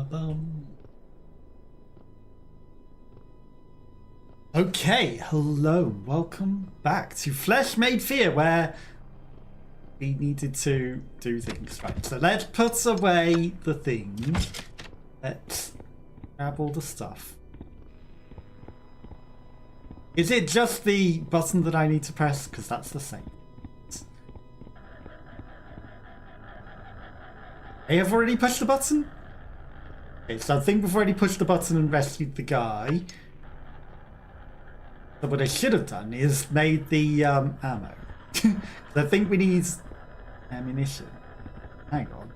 Ba-ba-bum. Okay, hello, welcome back to Flesh Made Fear, where we needed to do things. Right, so let's put away the thing. Let's grab all the stuff. Is it just the button that I need to press? Because that's the same. I have already pushed the button? Okay, so I think we've already pushed the button and rescued the guy. So what I should have done is made the ammo. I think we need ammunition. Hang on.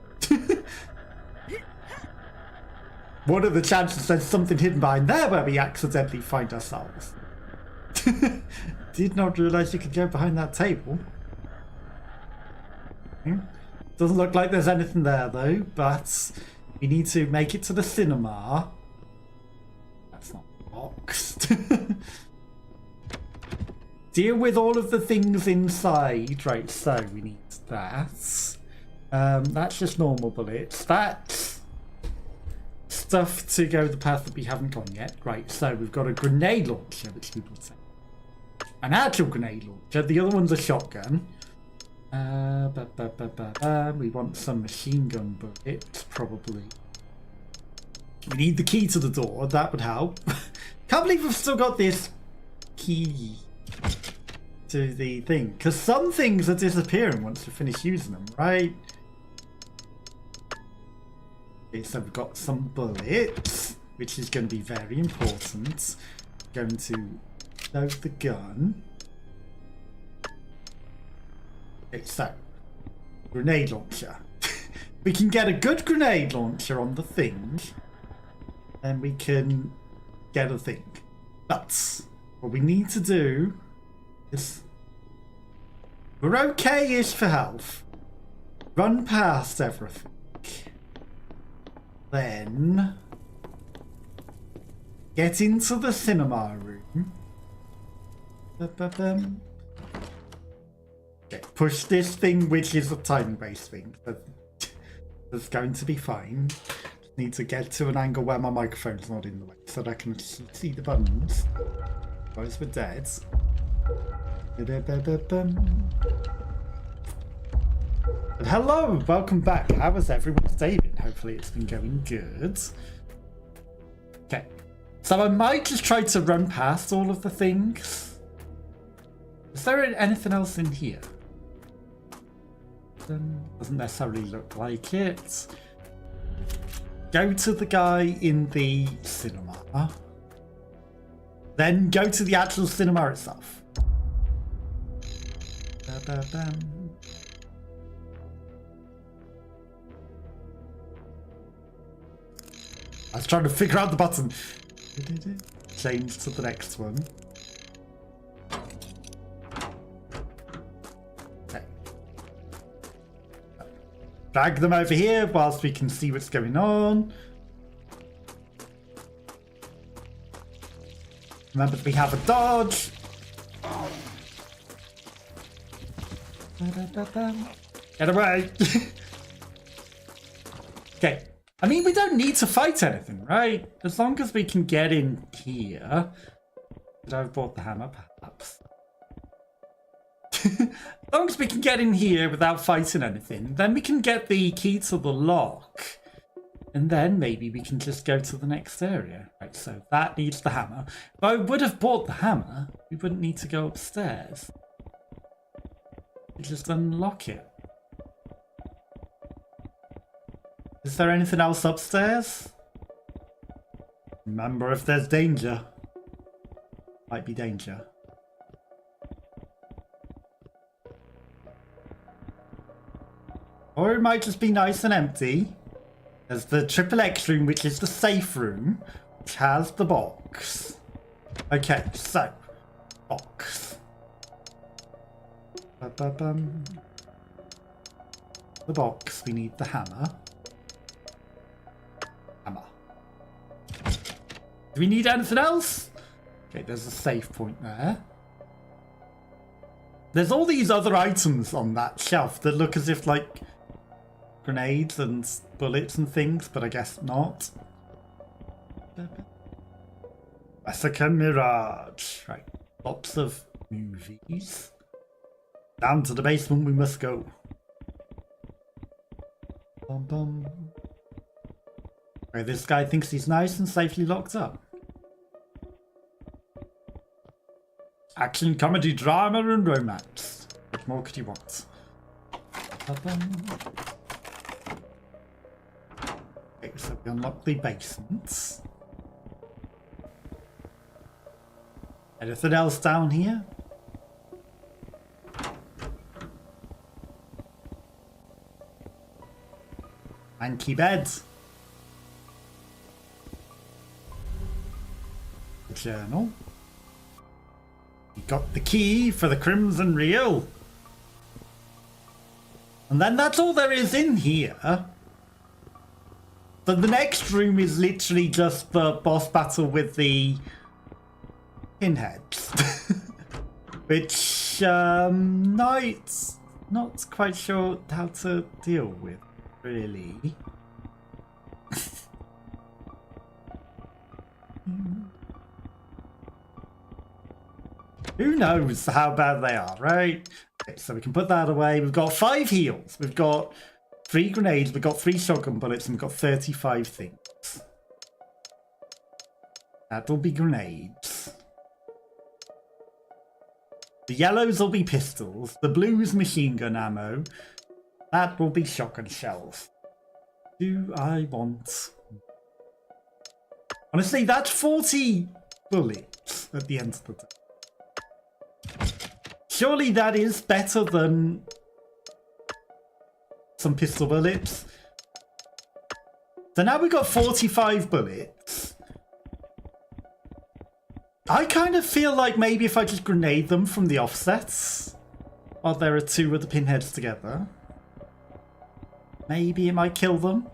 What are the chances there's something hidden behind there where we accidentally find ourselves? Did not realise you could go behind that table. Doesn't look like there's anything there though, but we need to make it to the cinema. That's not boxed. Deal with all of the things inside. Right, so we need that. That's just normal bullets. That's stuff to go the path that we haven't gone yet. Right, so we've got a grenade launcher, which we will take. An actual grenade launcher. The other one's a shotgun. We want some machine gun bullets, probably. We need the key to the door. That would help. Can't believe we've still got this key to the thing, because some things are disappearing once we finish using them, right? Okay, so we've got some bullets, which is going to be very important. Going to load the gun. Okay, so grenade launcher. We can get a good grenade launcher on the thing, and we can get a thing. But what we need to do is, we're okay-ish for health. Run past everything. Then get into the cinema room. Okay, push this thing, which is a time-based thing. That's going to be fine. Just need to get to an angle where my microphone's not in the way, so that I can see the buttons. Otherwise we're dead. And hello, welcome back. How was everyone's day been? Hopefully it's been going good. Okay, so I might just try to run past all of the things. Is there anything else in here? Doesn't necessarily look like it. Go to the guy in the cinema. Then go to the actual cinema itself. I was trying to figure out the button. Change to the next one. Okay. Drag them over here whilst we can see what's going on. Remember that we have a dodge. Get away. Okay. I mean, we don't need to fight anything, right? As long as we can get in here. Could I have bought the hammer, perhaps? As long as we can get in here without fighting anything, then we can get the key to the lock. And then maybe we can just go to the next area. Right, so that needs the hammer. If I would have bought the hammer, we wouldn't need to go upstairs. We just unlock it. Is there anything else upstairs? Remember, if there's danger. Might be danger. Or it might just be nice and empty. There's the XXX room, which is the safe room, which has the box. Okay, so box. The box, we need the hammer. Hammer. Do we need anything else? Okay, there's a save point there. There's all these other items on that shelf that look as if, like, grenades and bullets and things, but I guess not. Massacre Mirage. Right, lots of movies. Down to the basement we must go. Bum bum. Right, this guy thinks he's nice and safely locked up. Action, comedy, drama, and romance. What more could you want? Okay, so we unlock the basements. Anything else down here? Manky bed. Journal. You got the key for the Crimson Reel. And then that's all there is in here. So the next room is literally just the boss battle with the pinheads. Which, not quite sure how to deal with, really. Who knows how bad they are, right? Okay, so we can put that away. We've got 5 heals. We've got 3 grenades. We've got 3 shotgun bullets. And we've got 35 things. That'll be grenades. The yellows will be pistols. The blues machine gun ammo. That will be shotgun shells. Do I want... Honestly, that's 40 bullets at the end of the day. Surely that is better than some pistol bullets. So now we've got 45 bullets. I kind of feel like maybe if I just grenade them from the offsets, while there are 2 of the pinheads together, maybe it might kill them.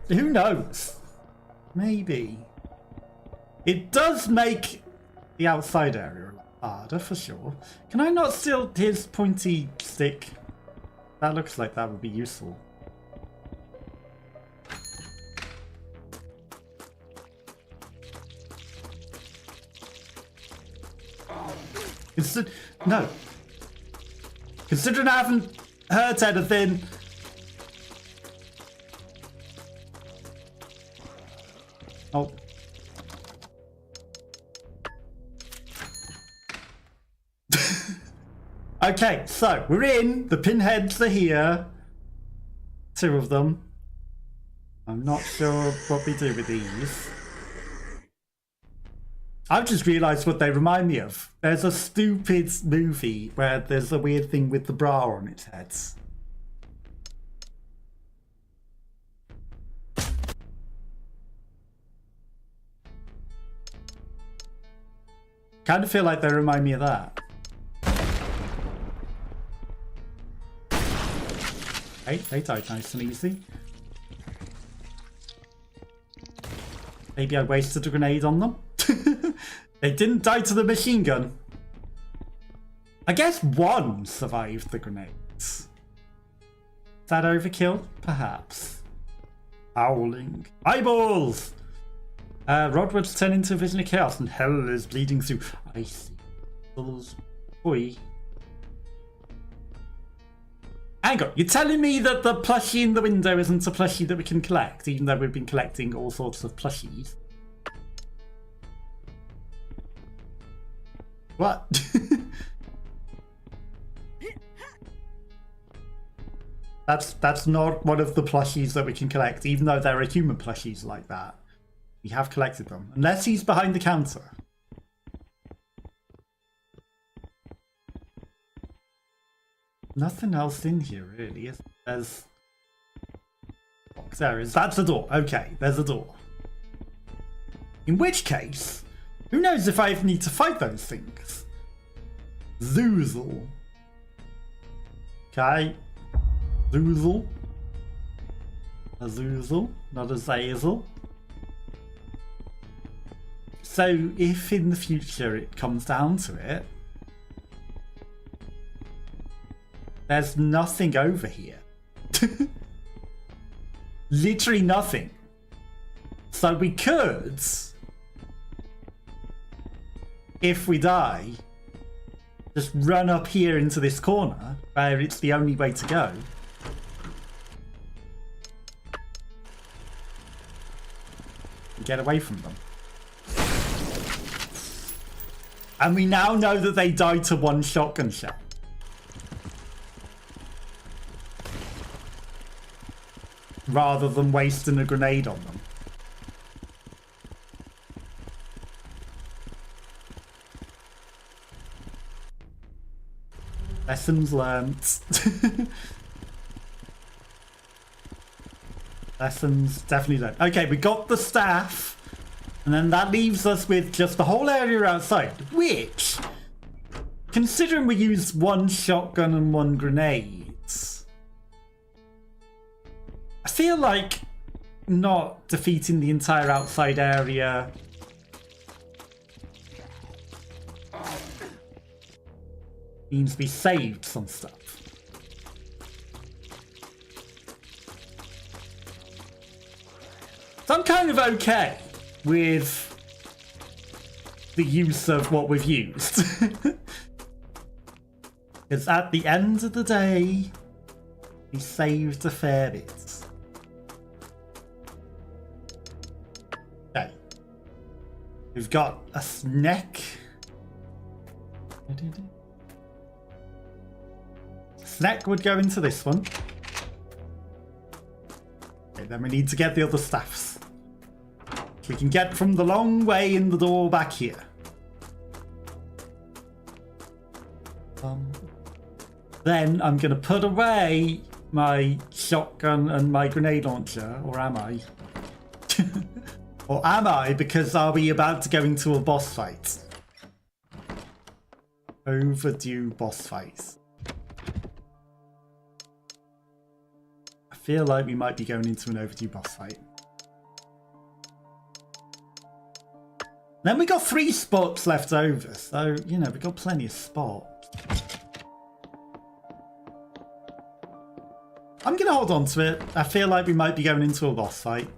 Who knows? Maybe. It does make the outside area harder for sure. Can I not steal his pointy stick? That looks like that would be useful. No. Considering I haven't hurt anything. Oh. Okay, so we're in. The pinheads are here. 2 of them. I'm not sure what we do with these. I've just realised what they remind me of. There's a stupid movie where there's a weird thing with the bra on its head. Kind of feel like they remind me of that. Hey, they died nice and easy. Maybe I wasted a grenade on them. They didn't die to the machine gun. I guess 1 survived the grenades. Is that overkill? Perhaps. Howling. Eyeballs! Rottwood's turned into a vision of chaos and hell is bleeding through. I see. Boy. Hang on, you're telling me that the plushie in the window isn't a plushie that we can collect, even though we've been collecting all sorts of plushies? What? That's not one of the plushies that we can collect, even though there are human plushies like that. We have collected them. Unless he's behind the counter. Nothing else in here, really. There's... There is. That's a door. Okay, there's a door. In which case, who knows if I even need to fight those things? Zoozle. Okay. Zoozle. A Zoozle, not a Zazel. So if in the future it comes down to it, there's nothing over here. Literally nothing. So we could, if we die, just run up here into this corner where it's the only way to go. And get away from them. And we now know that they died to one shotgun shell. Rather than wasting a grenade on them. Lessons learnt. Lessons definitely learned. Okay, we got the staff. And then that leaves us with just the whole area outside. Which, considering we used one shotgun and one grenade, I feel like not defeating the entire outside area means we saved some stuff. So I'm kind of okay with the use of what we've used. Because at the end of the day, we saved a fair bit. Okay. We've got a snack. Snack would go into this one. Okay, then we need to get the other staffs. We can get from the long way in the door back here. Then I'm going to put away my shotgun and my grenade launcher, or am I? Or am I, because are we about to go into a boss fight? Overdue boss fight. I feel like we might be going into an overdue boss fight. Then we got 3 spots left over, so, you know, we got plenty of spots. I'm going to hold on to it. I feel like we might be going into a boss fight.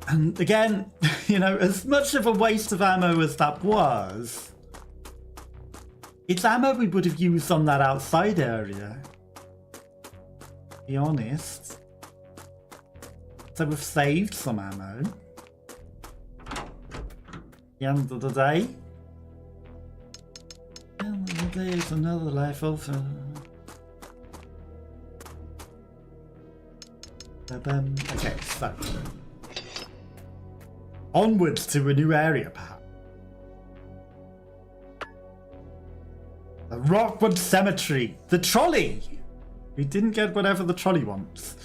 And again, you know, as much of a waste of ammo as that was, it's ammo we would have used on that outside area. To be honest. So we've saved some ammo. The end of the day. The end of the day is another life over. Okay, so onwards to a new area, perhaps. The Rottwood Cemetery. The trolley. We didn't get whatever the trolley wants.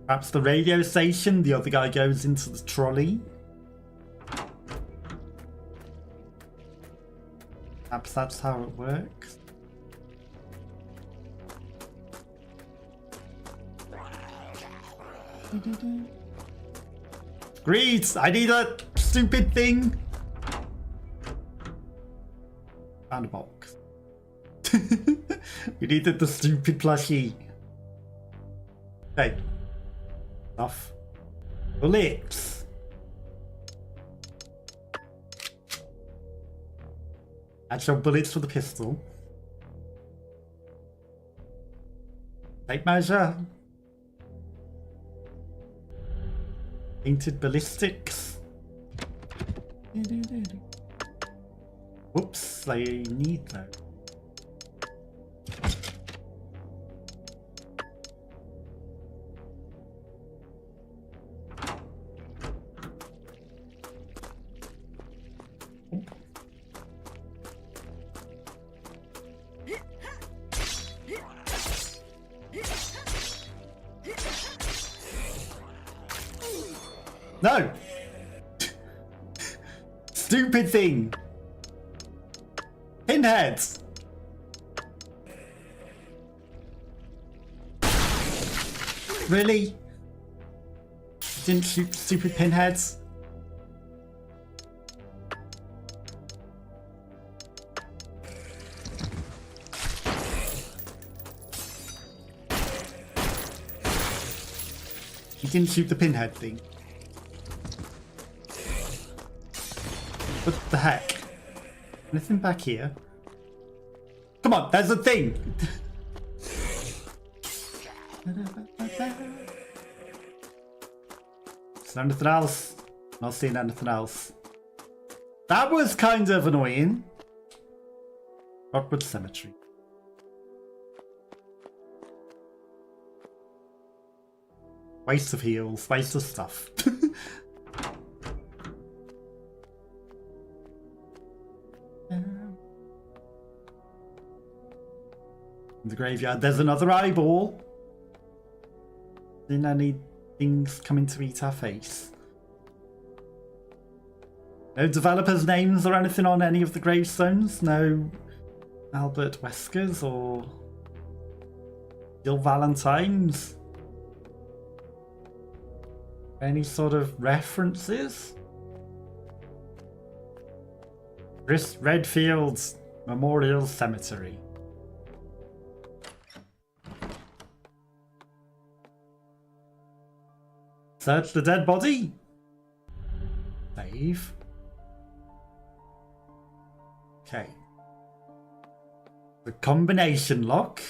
Perhaps the radio station. The other guy goes into the trolley. Perhaps that's how it works. Greed! I need a stupid thing! Found a box. We needed the stupid plushie. Okay. Stuff. Bullets. Actual bullets for the pistol. Tape measure. Painted ballistics. Whoops, I need that. No! Stupid thing! Pinheads! Really? Didn't shoot stupid pinheads? didn't shoot the pinhead thing. What the heck? Anything back here? Come on, there's a thing! Is there anything else? Not seeing anything else. That was kind of annoying. Rottwood Cemetery. Waste of heals, waste of stuff. In the graveyard, there's another eyeball. Didn't any things coming to eat our face? No developers' names or anything on any of the gravestones? No Albert Weskers or Jill Valentine's? Any sort of references? Chris Redfield's Memorial Cemetery. Search the dead body. Save. Okay. The combination lock.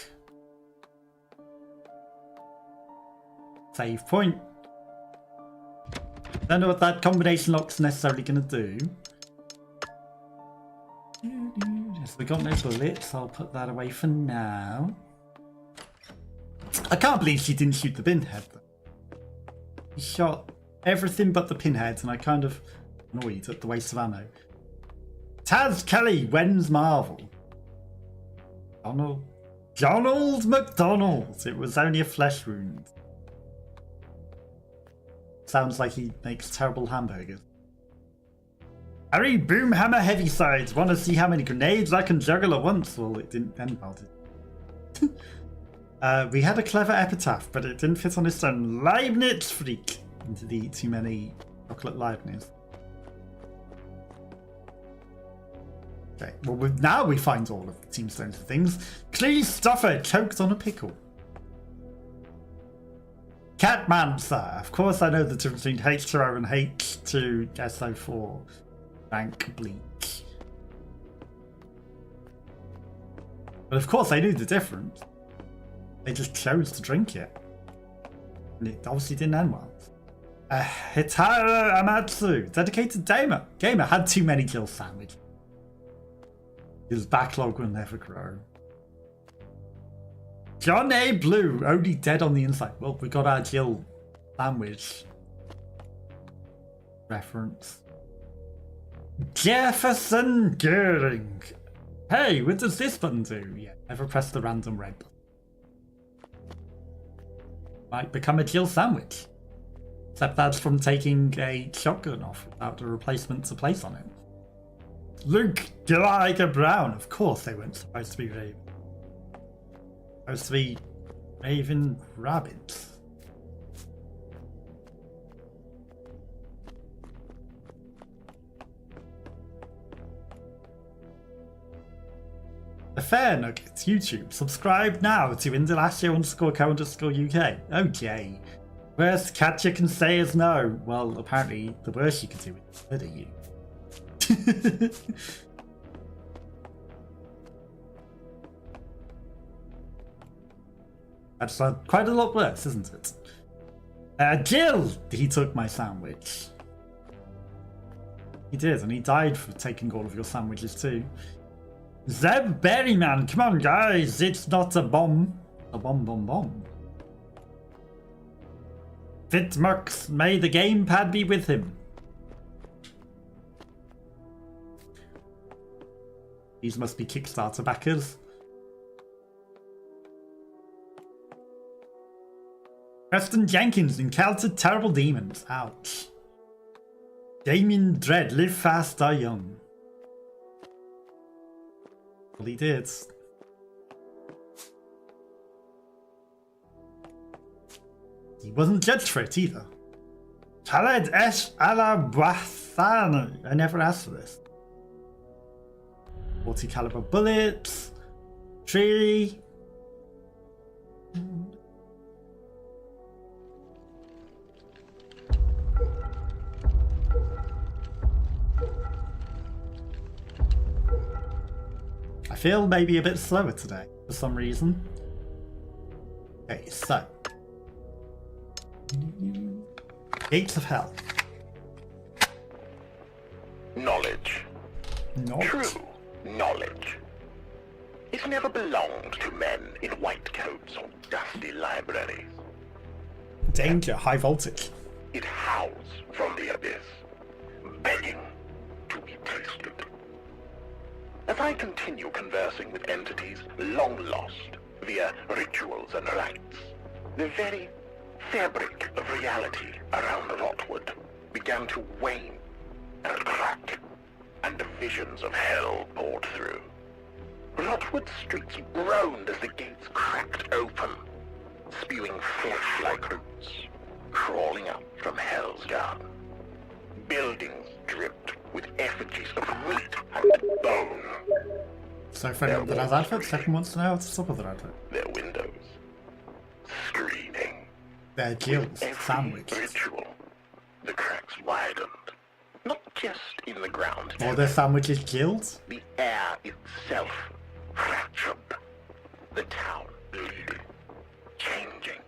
Save point. Don't know what that combination lock's necessarily going to do. Yes, we got no bullets. I'll put that away for now. I can't believe she didn't shoot the pinhead though. He shot everything but the pinheads, and I kind of annoyed at the waste of ammo. Taz Kelly, when's Marvel? Donald McDonald. It was only a flesh wound. Sounds like he makes terrible hamburgers. Harry Boomhammer Heavysides. Want to see how many grenades I can juggle at once? Well, it didn't end well, did it? We had a clever epitaph, but it didn't fit on its own. Leibniz freak. Did he eat too many chocolate Leibniz? Okay, well, now we find all of the tombstones and things. Clee Stuffer choked on a pickle. Catman, sir. Of course I know the difference between H2O and H2SO4. Rank bleach. But of course I knew the difference. They just chose to drink it. And it obviously didn't end well. Hitaro Amatsu. Dedicated gamer. Gamer had too many kill sandwiches. His backlog will never grow. John A. Blue, only dead on the inside. Well, we got our Jill sandwich reference. Jefferson Goering. Hey, what does this button do? Yeah, never press the random red button. Might become a Jill sandwich. Except that's from taking a shotgun off without a replacement to place on it. Luke Gallagher Brown. Of course they weren't supposed to be Raven. Supposed to be Raven Rabbits. The Fair Nuggets YouTube. Subscribe now to Indelacio.co.uk. Okay. Worst catch you can say is no. Well, apparently the worst you can do is murder you. That's quite a lot worse, isn't it? Jill! He took my sandwich. He did, and he died for taking all of your sandwiches too. Zeb Berryman, come on guys, it's not a bomb. A bomb. Fitmux, may the gamepad be with him. These must be Kickstarter backers. Preston Jenkins encountered terrible demons. Ouch. Damien Dread, live fast, die young. Well, he did. He wasn't judged for it either. Khaled Esh Alabathan. I never asked for this. 40 caliber bullets. Tree. feel maybe a bit slower today for some reason. Okay, so. Gates of Hell. Knowledge. True knowledge. It never belonged to men in white coats or dusty libraries. Danger, high voltage. It howls from the abyss, begging to be tasted. As I continue conversing with entities long lost via rituals and rites, the very fabric of reality around Rottwood began to wane and crack, and the visions of hell poured through. Rottwood streets groaned as the gates cracked open, spewing flesh-like roots, crawling up from hell's garden. Buildings dripped with effigies of meat and bone. So for anyone that has adverts, second wants to know how to top of their advert. Their windows screaming. Their gills, Every sandwiches. ritual, the cracks widened. Not just in the ground. Or their sandwiches gills? The air itself fractured. The town bleeding, changing.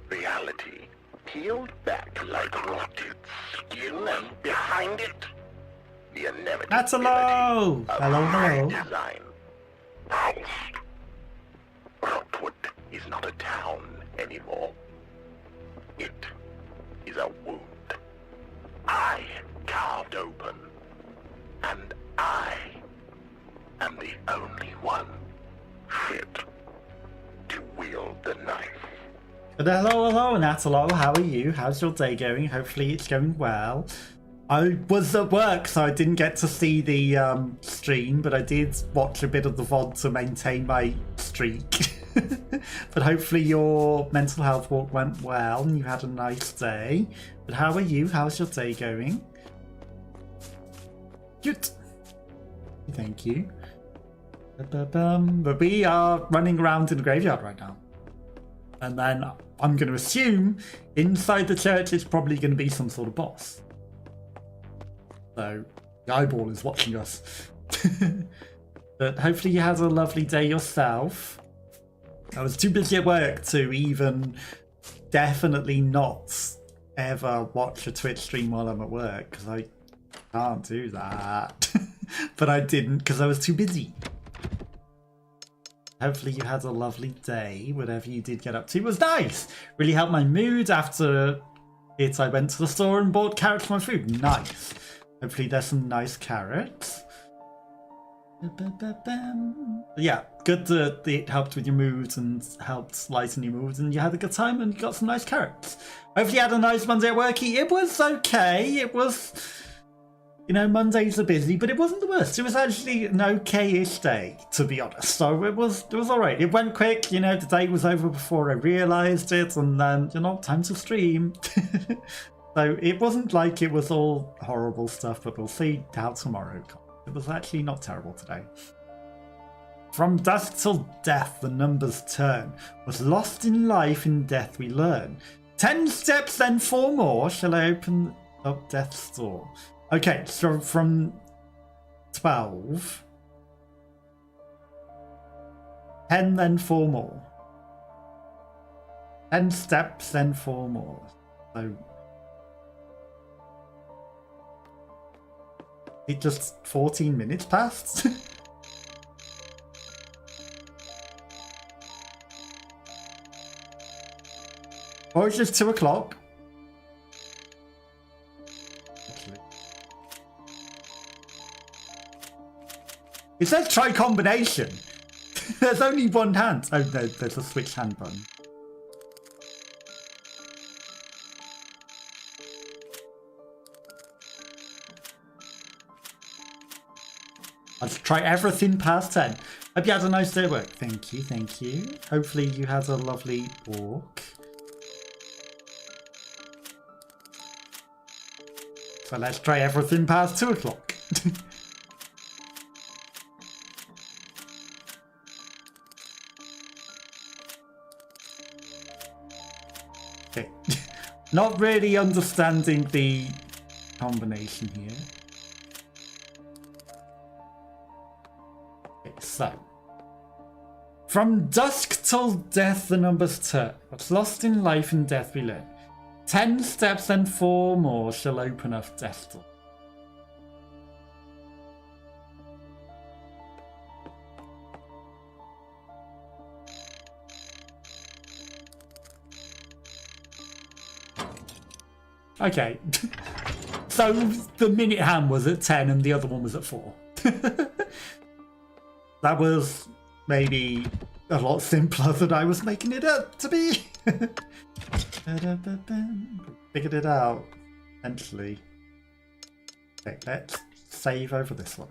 Reality peeled back like rotted skin, and behind it, the inevitability That's a low! of Hello, high hello. design. Pulsed. Rottwood is not a town anymore. It is a wound. I carved open, and I am the only one fit to wield the knife. But hello, Natalo, how are you? How's your day going? Hopefully it's going well. I was at work, so I didn't get to see the stream, but I did watch a bit of the VOD to maintain my streak. But hopefully your mental health walk went well and you had a nice day. But how are you? How's your day going? Good. Thank you. But we are running around in the graveyard right now. And then I'm going to assume inside the church it's probably going to be some sort of boss. So the eyeball is watching us. But hopefully you had a lovely day yourself. I was too busy at work to even definitely not ever watch a Twitch stream while I'm at work, because I can't do that. But I didn't because I was too busy. Hopefully you had a lovely day, whatever you did get up to. It was nice! Really helped my mood. After it, I went to the store and bought carrots for my food. Nice. Hopefully there's some nice carrots. Yeah, good that it helped with your mood and helped lighten your mood, and you had a good time and got some nice carrots. Hopefully you had a nice Monday at work. It was okay. It was... You know, Mondays are busy, but it wasn't the worst. It was actually an okay-ish day, to be honest. So it was all right. It went quick. You know, the day was over before I realised it, and then, you know, time to stream. So it wasn't like it was all horrible stuff, but we'll see how tomorrow comes. It was actually not terrible today. From dusk till death, the numbers turn. Was lost in life, in death we learn. 10 steps, then 4 more. Shall I open up death's door? Okay, so from 12, 10, then 4 more. 10 steps, then 4 more. So it just 14 minutes passed. Or it's just 2 o'clock. It says try combination. There's only one hand. Oh no, there's a switch hand button. Let's try everything past 10. Hope you had a nice day at work. Thank you, thank you. Hopefully you had a lovely walk. So let's try everything past 2 o'clock. Okay. Not really understanding the combination here. so. From dusk till death the numbers turn. What's lost in life and death we learn. 10 steps and 4 more shall open up death door. Okay. So the minute hand was at 10 and the other one was at 4. That was maybe a lot simpler than I was making it up to be. Figured it out eventually. Okay, let's save over this one.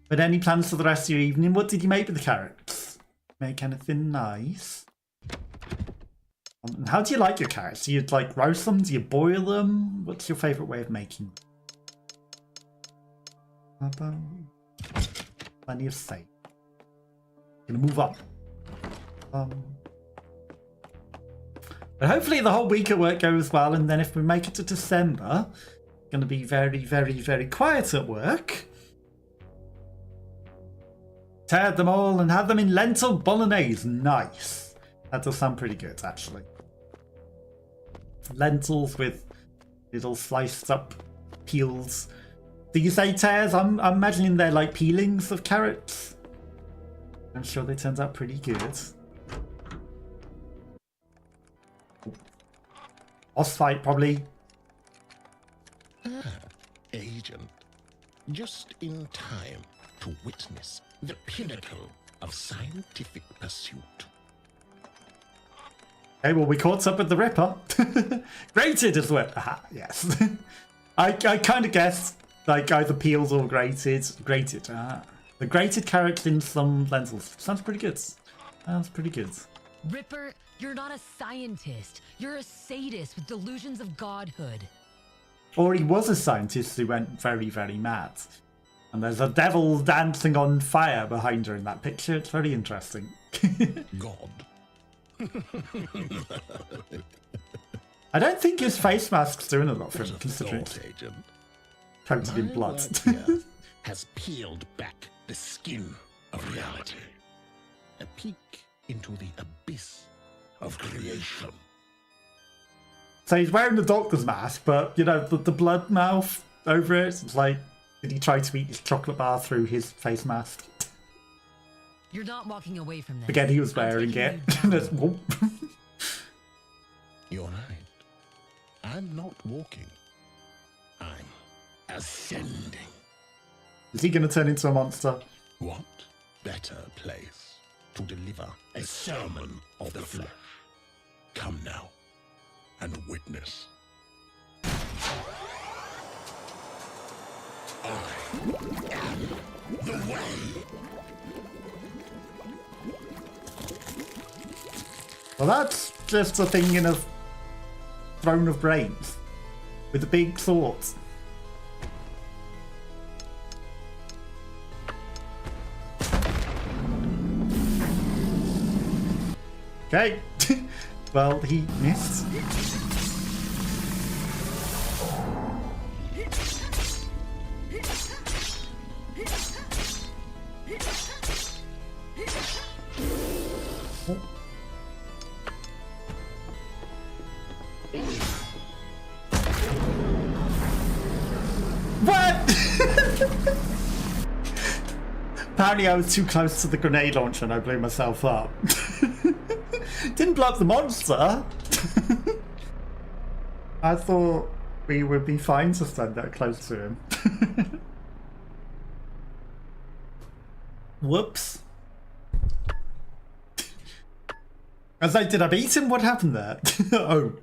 But any plans for the rest of your evening? What did you make with the carrots? Make anything nice? How do you like your carrots? Do you like roast them? Do you boil them? What's your favourite way of making them? Plenty of steak. Gonna move on. But hopefully the whole week at work goes well, and then if we make it to December, it's gonna be very, very, very quiet at work. Tear them all and have them in lentil bolognese. Nice. That does sound pretty good, actually. Lentils with little sliced up peels. Do you say tears? I'm imagining they're like peelings of carrots. I'm sure they turned out pretty good. Boss fight, probably. Agent. Just in time to witness the pinnacle of scientific pursuit. Okay, well, we caught up with the Ripper. Grated as well. Aha, yes. I kind of guessed, like, either peels or grated. Grated. The grated carrots in some lentils. Sounds pretty good. Sounds pretty good. Ripper, you're not a scientist. You're a sadist with delusions of godhood. Or he was a scientist who went very, very mad. And there's a devil dancing on fire behind her in that picture. It's very interesting. God. I don't think his face mask's doing a lot for him, considering it's coated in blood. Has peeled back the skin of reality. A peek into the abyss of creation. So he's wearing the doctor's mask, but, you know, the blood mouth over it, it's like, did he try to eat his chocolate bar through his face mask? You're not walking away from this. Forget he was wearing it. You're right. I'm not walking. I'm ascending. Is he going to turn into a monster? What better place to deliver a sermon of the flesh? Come now and witness. I am the way. Well, that's just a thing in a throne of brains with a big sword. Okay. Well, he missed. What? Apparently I was too close to the grenade launcher and I blew myself up. Didn't blow up the monster. I thought we would be fine to stand that close to him. Whoops. As I did I beat him? What happened there? Oh.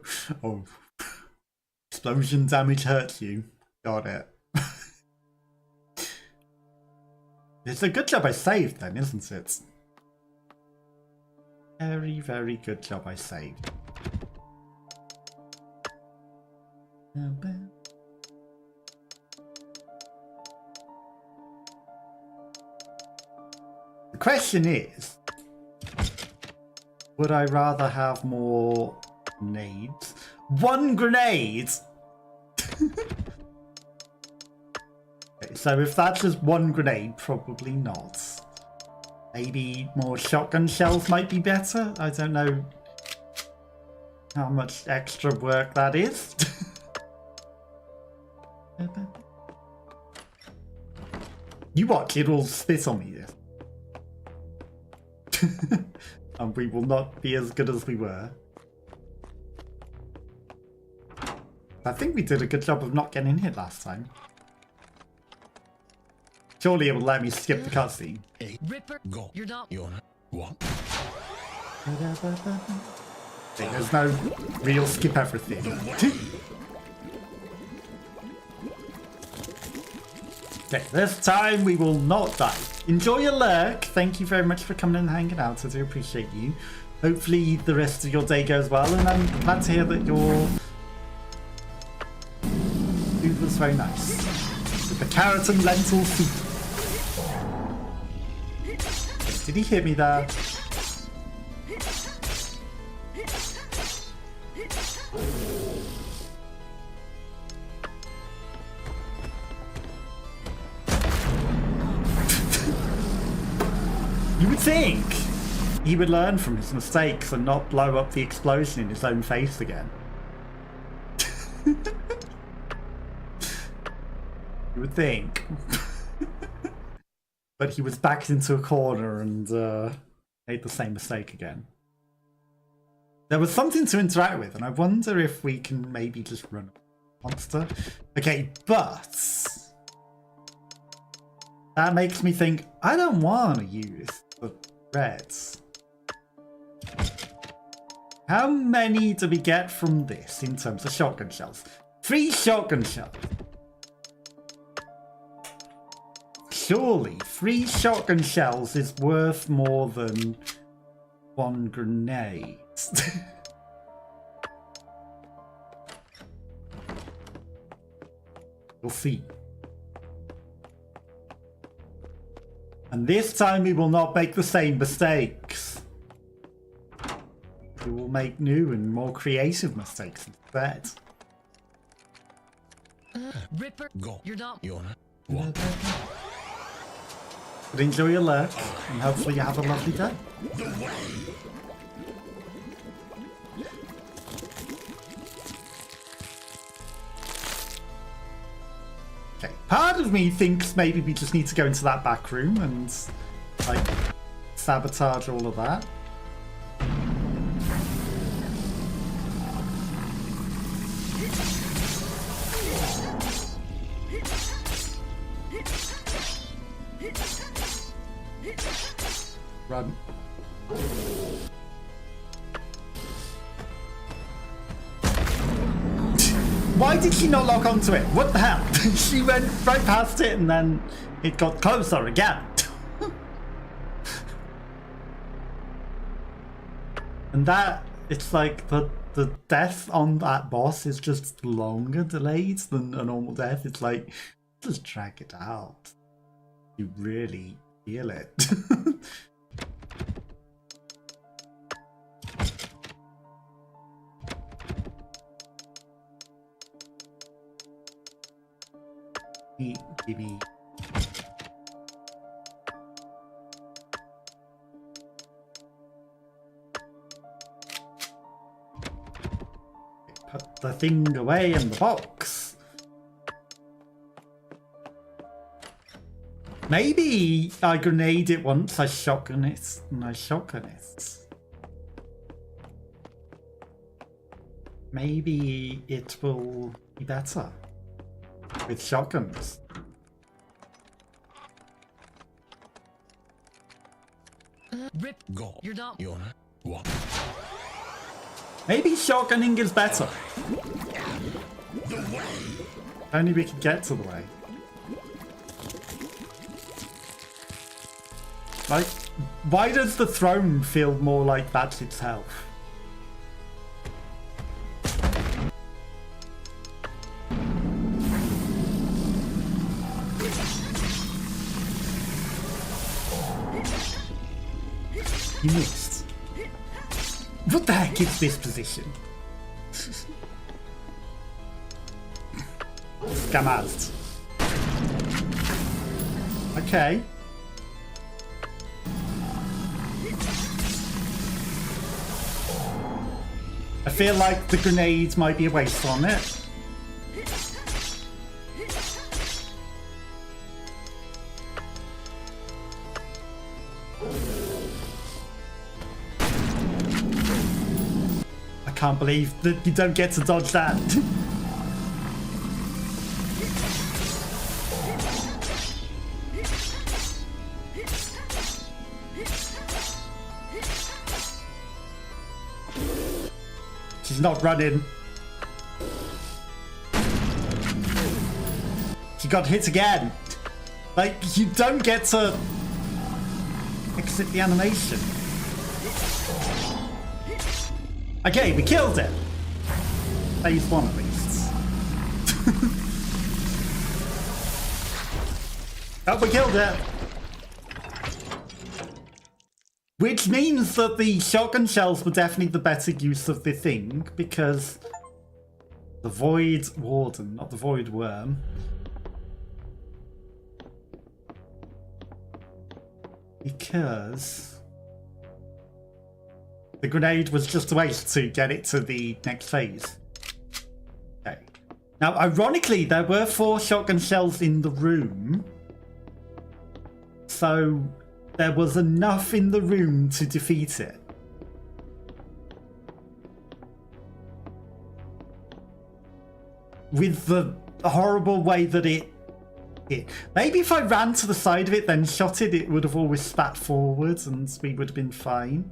Explosion damage hurts you. Got it. It's a good job I saved then, isn't it? Very, very good job I saved. The question is, would I rather have more grenades? One grenade! So if that's just one grenade, probably not. Maybe more shotgun shells might be better. I don't know how much extra work that is. You watch, it'll spit on me, yes. And we will not be as good as we were. I think we did a good job of not getting hit last time. Surely it will let me skip the cutscene. Ripper, Go. you're not. You're what? There's no real skip everything. Okay, this time we will not die. Enjoy your lurk. Thank you very much for coming and hanging out. I do appreciate you. Hopefully the rest of your day goes well, and I'm glad to hear that your food was very nice. With the carrot and lentil soup. Did he hit me there? You would think he would learn from his mistakes and not blow up the explosion in his own face again. You would think. But he was backed into a corner and made the same mistake again. There was something to interact with, and I wonder if we can maybe just run a monster. Okay, but that makes me think I don't want to use the reds. How many do we get from this in terms of shotgun shells? 3 shotgun shells. Surely 3 shotgun shells is worth more than 1 grenade. We'll see. And this time we will not make the same mistakes. We will make new and more creative mistakes instead. Ripper, Go. you're not. You're what? But enjoy your lurk, and hopefully you have a lovely day. Okay, part of me thinks maybe we just need to go into that back room and, like, sabotage all of that. Run. Why did she not lock onto it? What the hell? She went right past it and then it got closer again. And that, it's like the death on that boss is just longer delayed than a normal death. It's like, just drag it out. You really feel it. Give me. Put the thing away in the box. Maybe I grenade it once, I shotgun it, and I shotgun it. Maybe it will be better with shotguns. Rip, Go. you're not. You're what? Maybe shotgunning is better. Only we can get to the way. Like, why does the throne feel more like that's its health? You missed. What the heck is this position? Skamazed. Okay. I feel like the grenade might be a waste on it. I can't believe that you don't get to dodge that. She's not running. She got hit again. Like, you don't get to exit the animation. Okay, we killed it. Phase 1 at least. Oh, we killed it. Which means that the shotgun shells were definitely the better use of the thing, because the Void Warden, not the Void Worm. Because the grenade was just a waste to get it to the next phase. Okay. Now, ironically, there were 4 shotgun shells in the room. So there was enough in the room to defeat it. With the horrible way that it hit. Maybe if I ran to the side of it, then shot it, it would have always spat forwards and we would have been fine.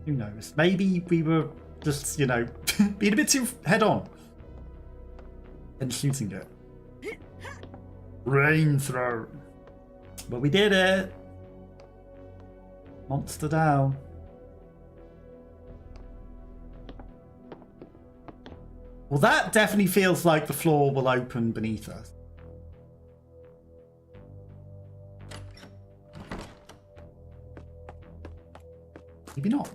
Who knows? Maybe we were just, you know, being a bit too head-on and shooting it. Rain throw. But we did it. Monster down. Well, that definitely feels like the floor will open beneath us. Maybe not.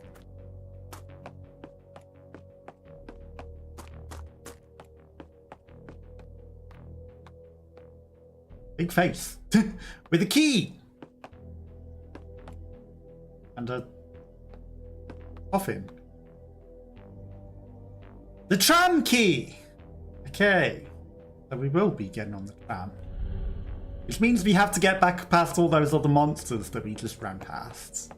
Big face. With a key! And a coffin. The tram key! Okay. So we will be getting on the tram. Which means we have to get back past all those other monsters that we just ran past.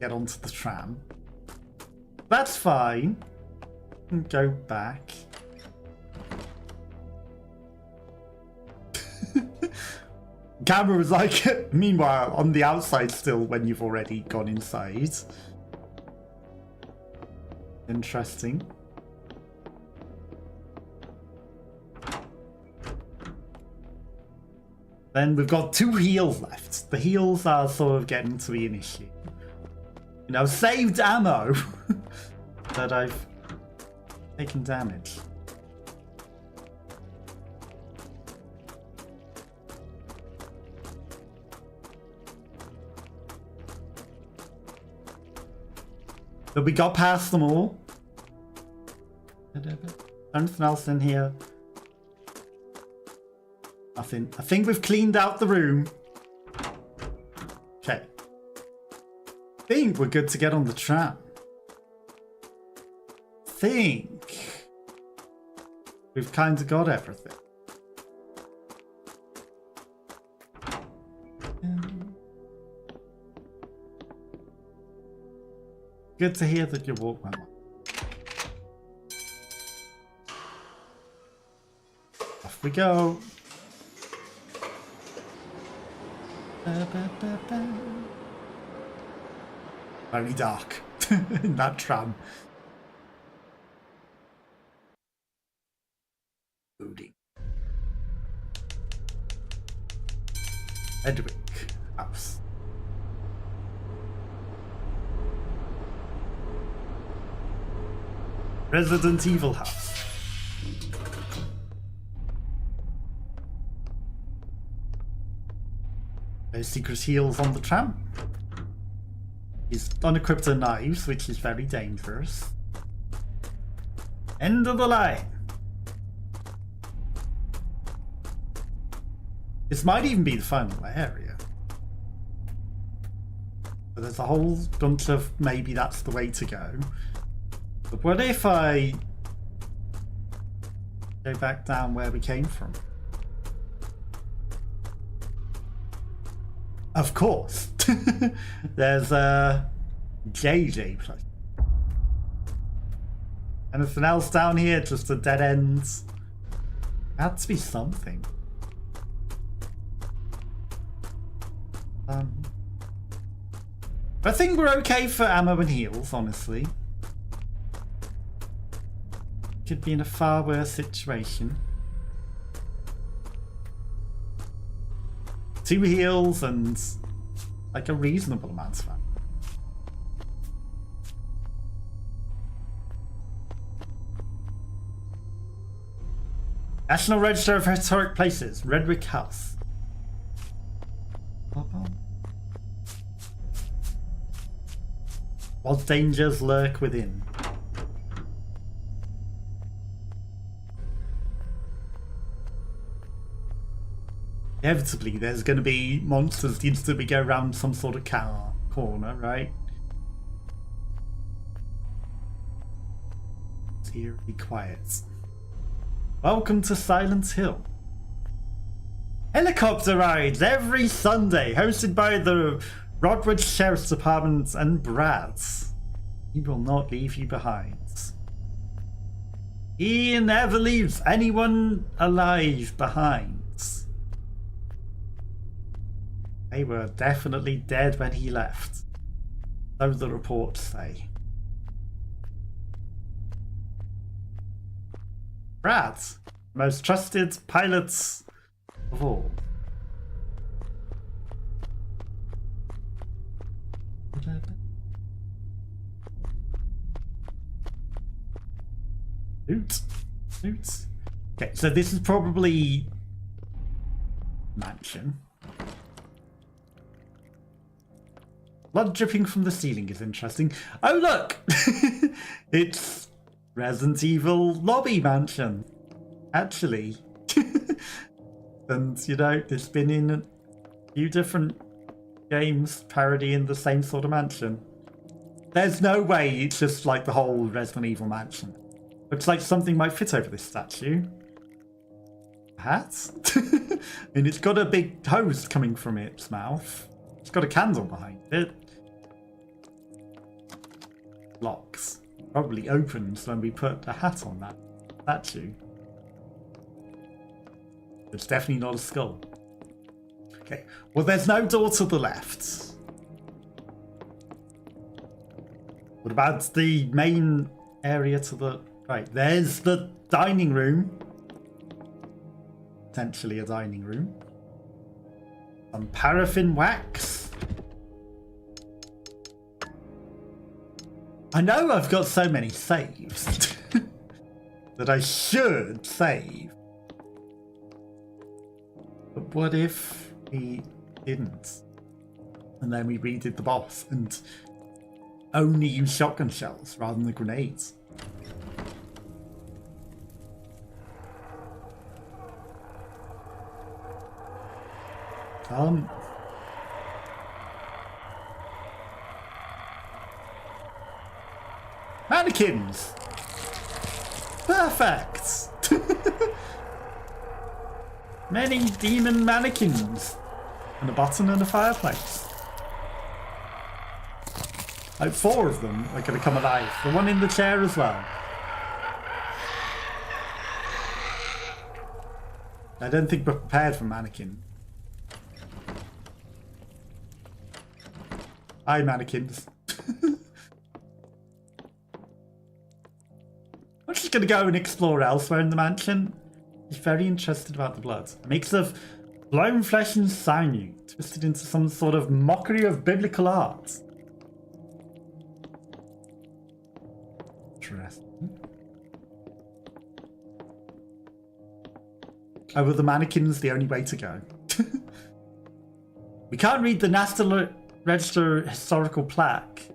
Get onto the tram. That's fine. And go back. Camera was like, meanwhile, on the outside still when you've already gone inside. Interesting. Then we've got 2 heals left. The heals are sort of getting to be an issue. You know, saved ammo that I've taken damage. But we got past them all. Anything else in here? Nothing. I think we've cleaned out the room. Okay. I think we're good to get on the tram. Think we've kind of got everything. Good to hear that your walk went well. Off we go. Very dark in that tram. Loading. Edwick house. Resident Evil house. There's secret heals on the tram. He's unequipped her knives, which is very dangerous. End of the line. This might even be the final area. But there's a whole bunch of maybe that's the way to go. But what if I go back down where we came from? Of course. There's a JJ place. Anything else down here? Just a dead end. Had to be something. I think we're okay for ammo and heals, honestly. Could be in a far worse situation. 2 heals and like a reasonable amount of ammo. National Register of Historic Places, Redwick House. What dangers lurk within? Inevitably, there's going to be monsters that instantly go around some sort of corner, right? It's eerily quiet. Welcome to Silent Hill. Helicopter rides every Sunday, hosted by the Rottwood Sheriff's Department and Brads. He will not leave you behind. He never leaves anyone alive behind. They were definitely dead when he left, so the reports say. Brad, most trusted pilots of all. Loot. Okay, so this is probably mansion. Blood dripping from the ceiling is interesting. Oh look! It's Resident Evil lobby mansion. Actually. And you know, it's been in a few different games parodying the same sort of mansion. There's no way it's just like the whole Resident Evil mansion. Looks like something might fit over this statue. Hat? And it's got a big hose coming from its mouth. It's got a candle behind it. Locks. Probably opens when we put a hat on that statue. It's definitely not a skull. Okay, well there's no door to the left. What about the main area to the right? There's the dining room. Potentially a dining room. Some paraffin wax. I know I've got so many saves that I should save. But what if we didn't? And then we redid the boss and only use shotgun shells rather than the grenades. Mannequins! Perfect! Many demon mannequins. And a button and a fireplace. Like 4 of them are going to come alive. The one in the chair as well. I don't think we're prepared for mannequin. Hi, mannequins. I'm just going to go and explore elsewhere in the mansion. He's very interested about the blood. A mix of blown flesh and sinew, twisted into some sort of mockery of biblical art. Interesting. Oh, were the mannequins the only way to go? We can't read the National Register historical plaque.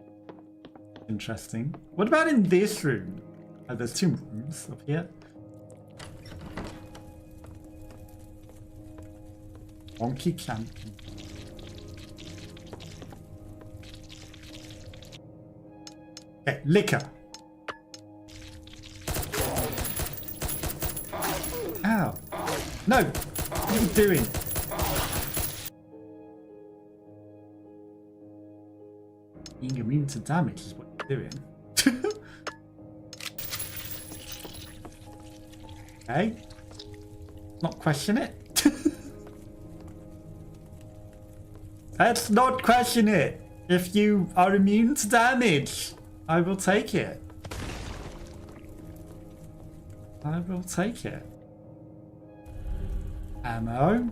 Interesting. What about in this room? Oh, there's 2 rooms up here. Wonky champion. Okay, liquor. Ow. No! What are you doing? Being immune to damage is what you're doing. Okay. Not question it. Let's not question it. If you are immune to damage, I will take it. I will take it. Ammo.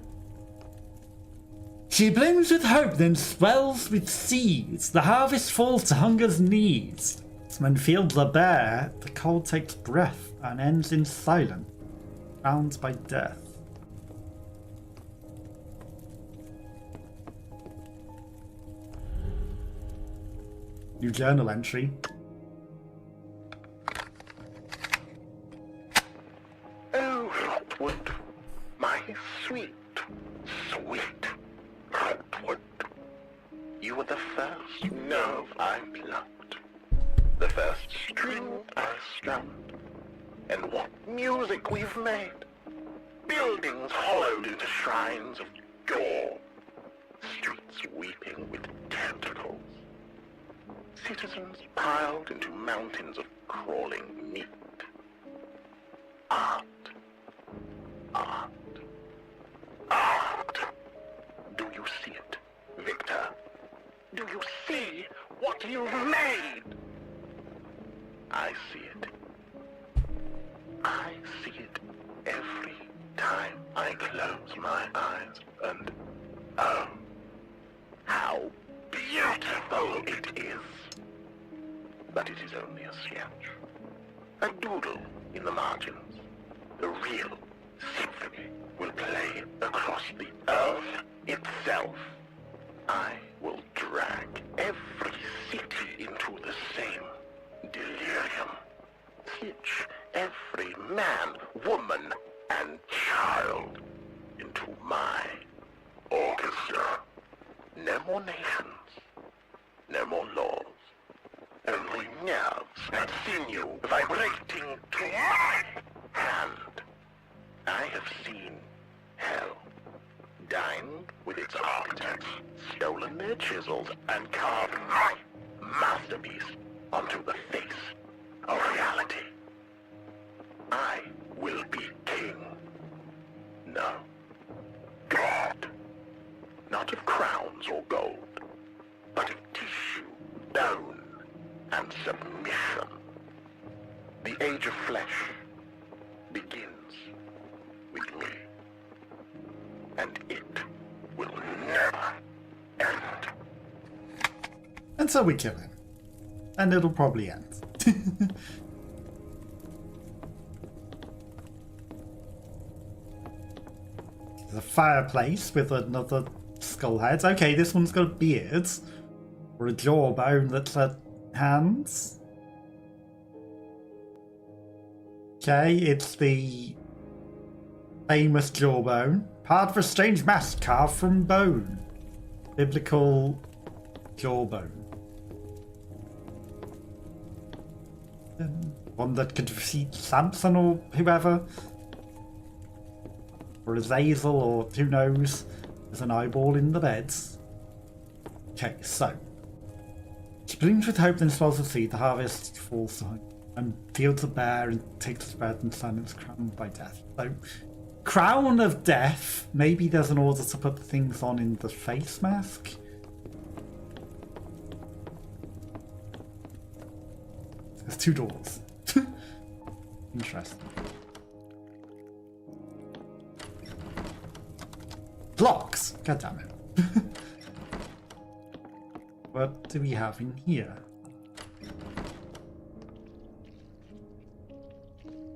She blooms with hope, then swells with seeds. The harvest falls to hunger's needs. When fields are bare, the cold takes breath and ends in silence, bound by death. New journal entry. Oh, Rottwood, my sweet, sweet Rottwood. You were the first nerve I plucked, the first string I strummed, and what music we've made. Buildings hollowed into shrines of gore, streets weeping with tentacles, citizens piled into mountains of crawling meat. Art, art, art. Do you see it, Victor? Do you see what you've made? I see it. I see it every time I close my eyes, and oh, how beautiful it is. But it is only a sketch, a doodle in the margins. The real symphony will play across the earth itself. I will drag every city into the same delirium. Stitch every man, woman, and child into my orchestra. No more nations, no more laws, only nerves and sinew vibrating to my hand. I have seen hell, dined with its architects, stolen their chisels, and carved my masterpiece onto the face of reality. I will be king. No, God. Not of crowns or gold, but of tissue, bone, and submission. The age of flesh begins with me, and it will never end. And so we kill him. And it'll probably end. There's a fireplace with another skull head. Okay, this one's got a beard. Or a jawbone that's had hands. Okay, it's the famous jawbone. Part of a strange mask carved from bone. Biblical jawbone. One that could defeat Samson or whoever. Or Azazel or who knows. There's an eyeball in the beds. Okay, so. She blooms with hope, then swells with seed. The harvest falls to her. And fields are bare and takes its bread and silence crowned by death. So, crown of death. Maybe there's an order to put the things on in the face mask. There's two doors. Interesting. Blocks! God damn it. What do we have in here?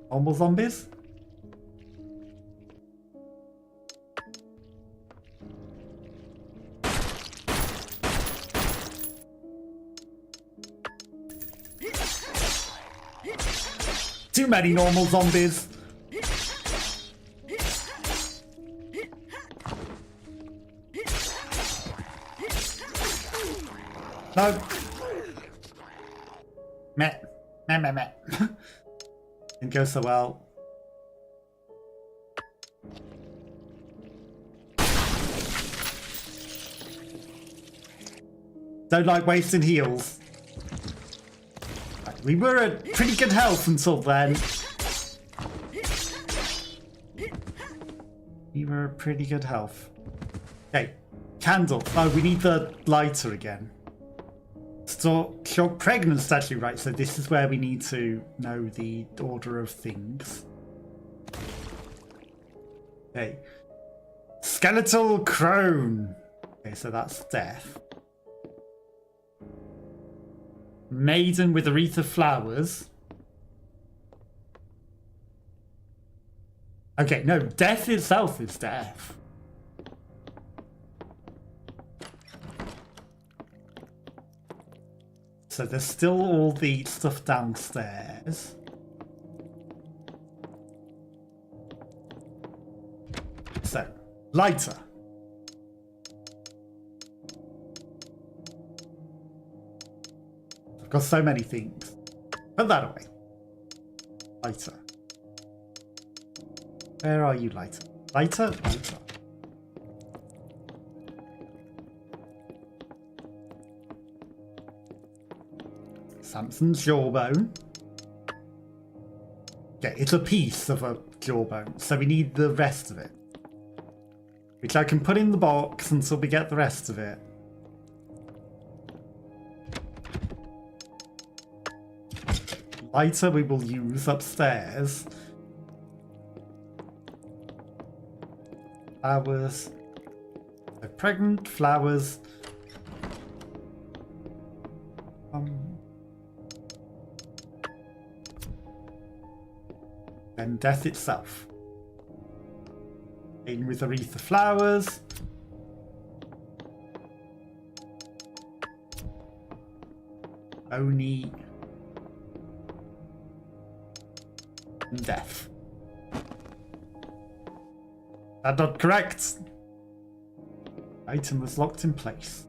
Normal zombies? Too many normal zombies. No. Meh. Meh, meh, meh. Didn't go so well. Don't like wasting heals. Right, we were at pretty good health until then. We were at pretty good health. Okay, candle. Oh, we need the lighter again. So, pregnant's actually right, so this is where we need to know the order of things. Okay. Skeletal crone. Okay, so that's death. Maiden with a wreath of flowers. Okay, no, death itself is death. So there's still all the stuff downstairs. So, lighter. I've got so many things. Put that away. Lighter. Where are you, lighter? Lighter? Lighter. Samson's jawbone. Okay, it's a piece of a jawbone, so we need the rest of it. Which I can put in the box until we get the rest of it. Lighter we will use upstairs. Flowers. So pregnant, flowers. And death itself. In with a wreath of flowers. Oni. And death. That's not correct. Item was locked in place.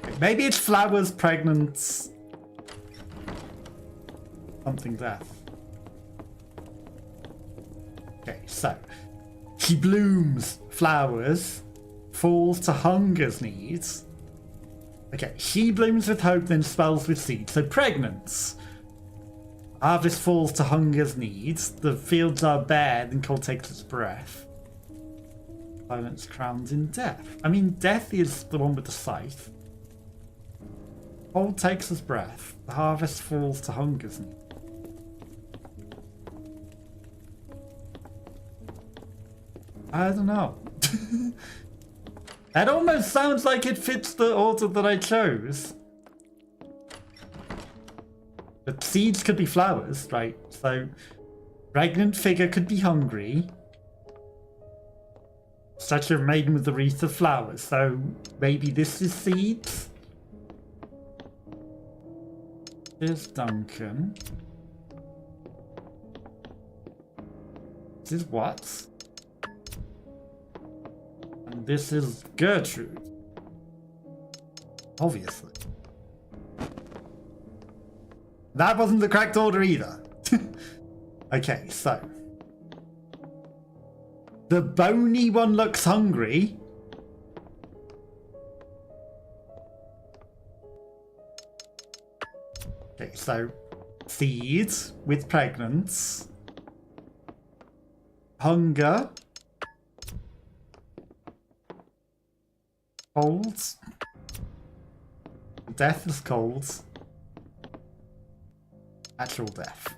Okay, maybe it's flowers, pregnant. Something death. Okay, so she blooms flowers, falls to hunger's needs. Okay, she blooms with hope, then spells with seed. So pregnant. Harvest falls to hunger's needs. The fields are bare, then cold takes its breath. Silence crowns in death. I mean, death is the one with the scythe. Cold takes its breath. The harvest falls to hunger's needs. I don't know. That almost sounds like it fits the order that I chose. But seeds could be flowers, right? So, pregnant figure could be hungry. Statue of maiden with the wreath of flowers. So, maybe this is seeds? Here's Duncan. This is what? And this is Gertrude. Obviously. That wasn't the correct order either. Okay, so. The bony one looks hungry. Okay, so seeds with pregnants. Hunger. Colds. Death is colds. Actual death.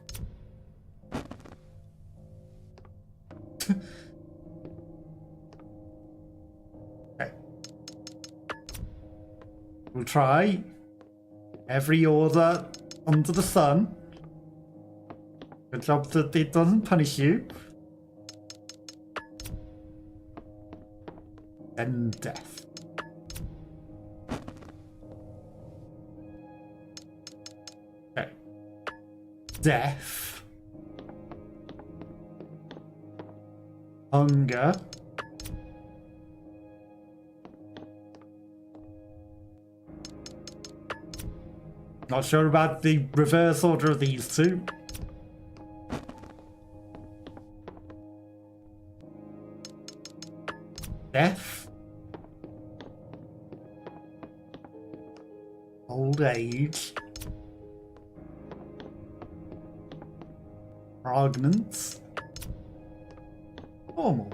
Okay. We'll try every order under the sun. Good job that it doesn't punish you. And death. Death. Hunger. Not sure about the reverse order of these two. Death. Old age. Pregnant. Normal.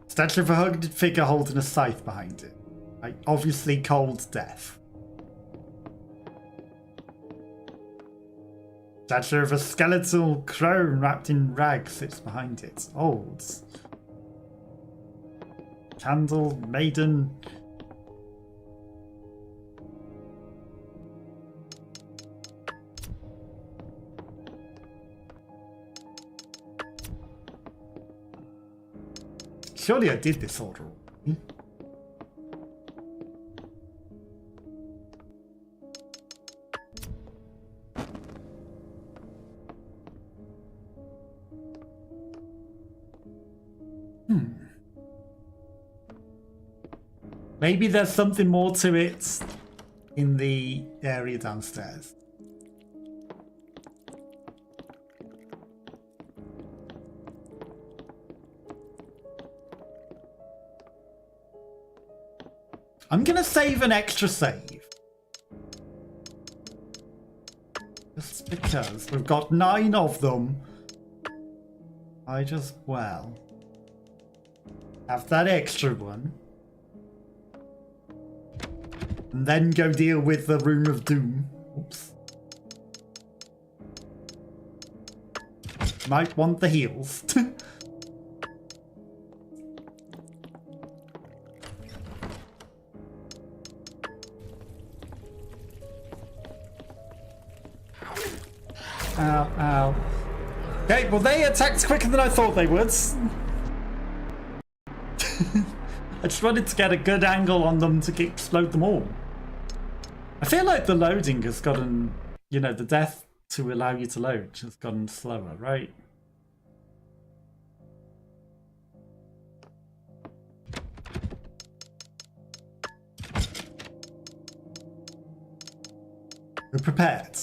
Statue of a hugged figure holding a scythe behind it. Like, obviously cold death. Statue of a skeletal crone wrapped in rags sits behind it. Old. Candle, maiden. Surely I did this order already. Maybe there's something more to it in the area downstairs. I'm gonna save an extra save. Just because we've got 9 of them. I just, well, have that extra one. And then go deal with the Room of Doom. Oops. Might want the heals. Ow, ow. Okay, well they attacked quicker than I thought they would. I just wanted to get a good angle on them to explode them all. I feel like the loading has gotten, you know, the death to allow you to load has gotten slower, right? We're prepared.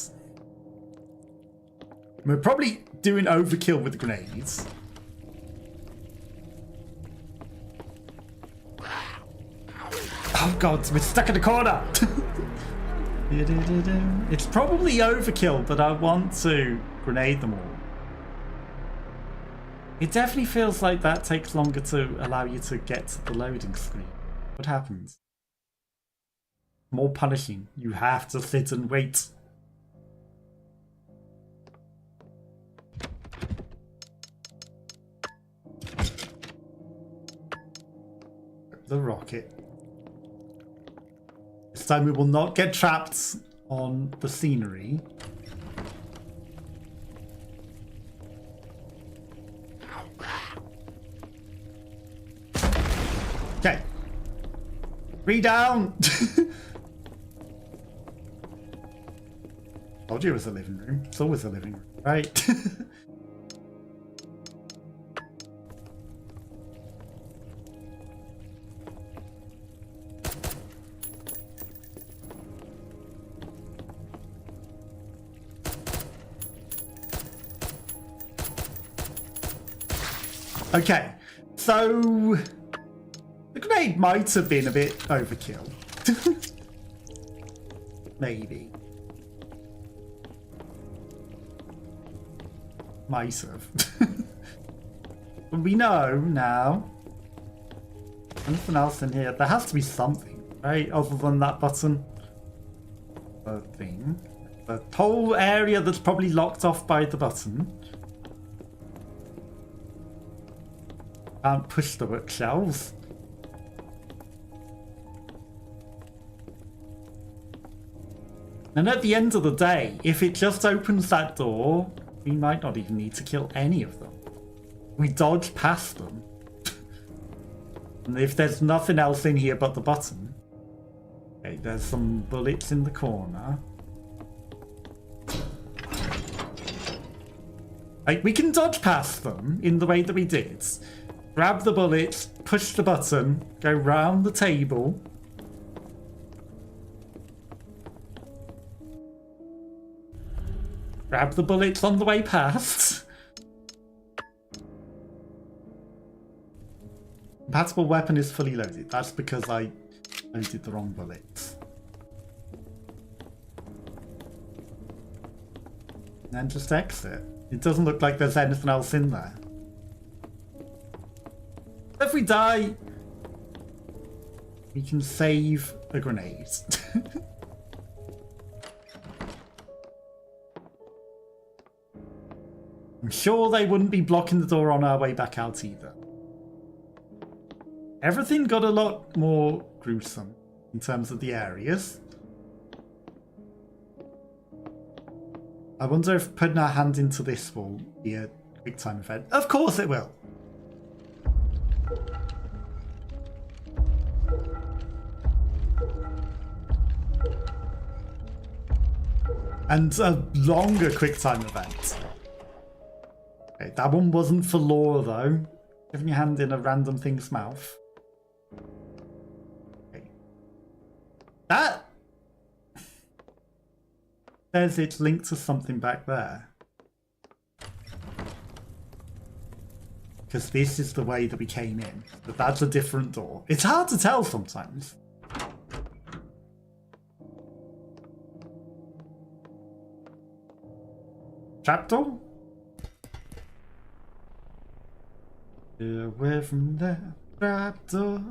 We're probably doing overkill with the grenades. Oh god, we're stuck in a corner! It's probably overkill, but I want to grenade them all. It definitely feels like that takes longer to allow you to get to the loading screen. What happens? More punishing. You have to sit and wait. The rocket. This time we will not get trapped on the scenery. Okay. 3 down. Told you it was a living room. It's always a living room, right? Okay, so the grenade might have been a bit overkill. Maybe. Might have. But we know now. Anything else in here? There has to be something, right? Other than that button. The thing. The whole area that's probably locked off by the button. Can't push the bookshelves. And at the end of the day, if it just opens that door, we might not even need to kill any of them. We dodge past them. And if there's nothing else in here but the button, Okay, there's some bullets in the corner. Like, we can dodge past them in the way that we did. Grab the bullets, push the button, go round the table. Grab the bullets on the way past. Compatible weapon is fully loaded. That's because I loaded the wrong bullets. And then just exit. It doesn't look like there's anything else in there. If we die, we can save a grenade. I'm sure they wouldn't be blocking the door on our way back out either. Everything got a lot more gruesome in terms of the areas. I wonder if putting our hand into this will be a quick time event. Of course it will! And a longer quick time event. Okay, that one wasn't for lore though. Giving your hand in a random thing's mouth. Okay. That says it's linked to something back there. Because this is the way that we came in. But that's a different door. It's hard to tell sometimes. Trapdoor? Stay away from that trapdoor.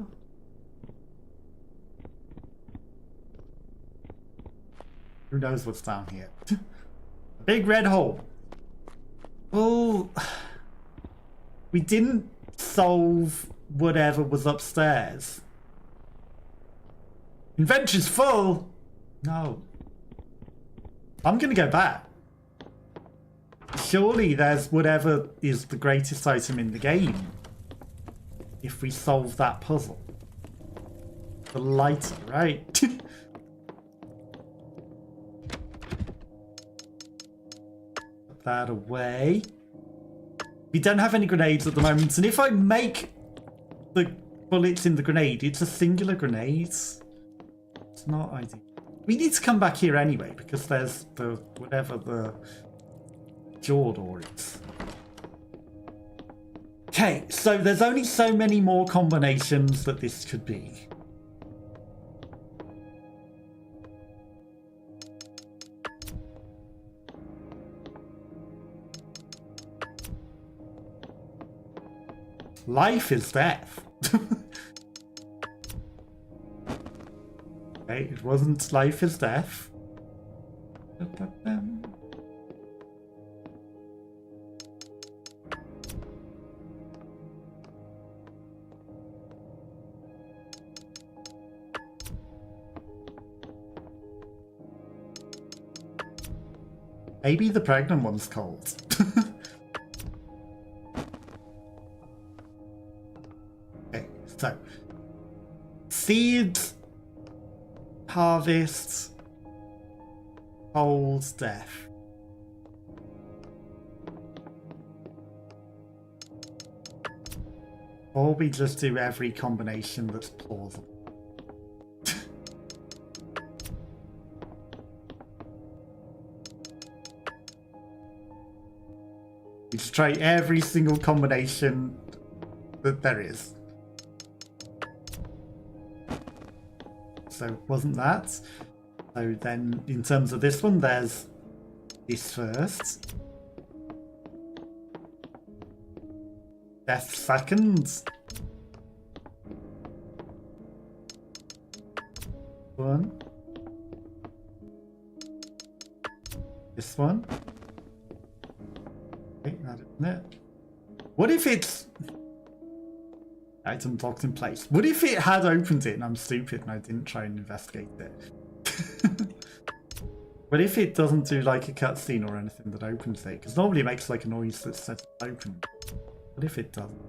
Who knows what's down here? A big red hole. Oh, we didn't solve whatever was upstairs. Inventory's full. No. I'm gonna go back. Surely there's whatever is the greatest item in the game. If we solve that puzzle. The lighter, right? Put that away. We don't have any grenades at the moment, and if I make the bullets in the grenade, it's a singular grenade. It's not ideal. We need to come back here anyway, because there's the whatever the jaw door is. Okay, so there's only so many more combinations that this could be. Life is death. Okay, it wasn't life is death. Maybe the pregnant one's cold. Okay, so seeds, harvest, cold, death. Or we just do every combination that's plausible. We just try every single combination that there is. So wasn't that? So then in terms of this one, there's this first. Death second. One. This one. Okay, that isn't it. What if it's item locked in place? What if it had opened it and I'm stupid and I didn't try and investigate it? What if it doesn't do like a cutscene or anything that opens it? Because normally it makes like a noise that says open. What if it doesn't?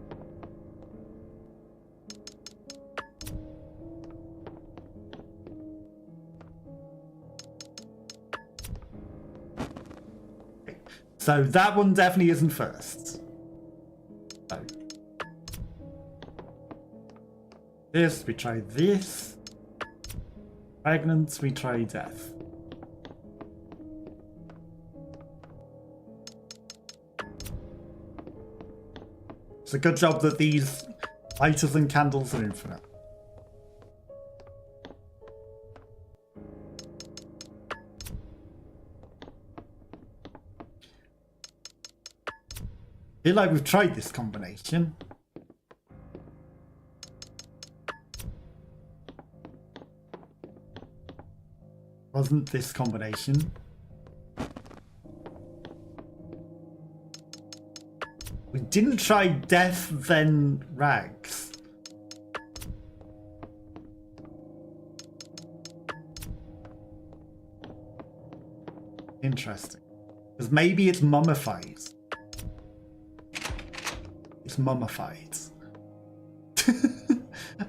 So that one definitely isn't first. So this, we try this. Pregnant, we try death. It's a good job that these lighters and candles are infinite. I feel like we've tried this combination. Wasn't this combination? We didn't try death, then rags. Interesting. Because maybe it's mummified. It's mummified.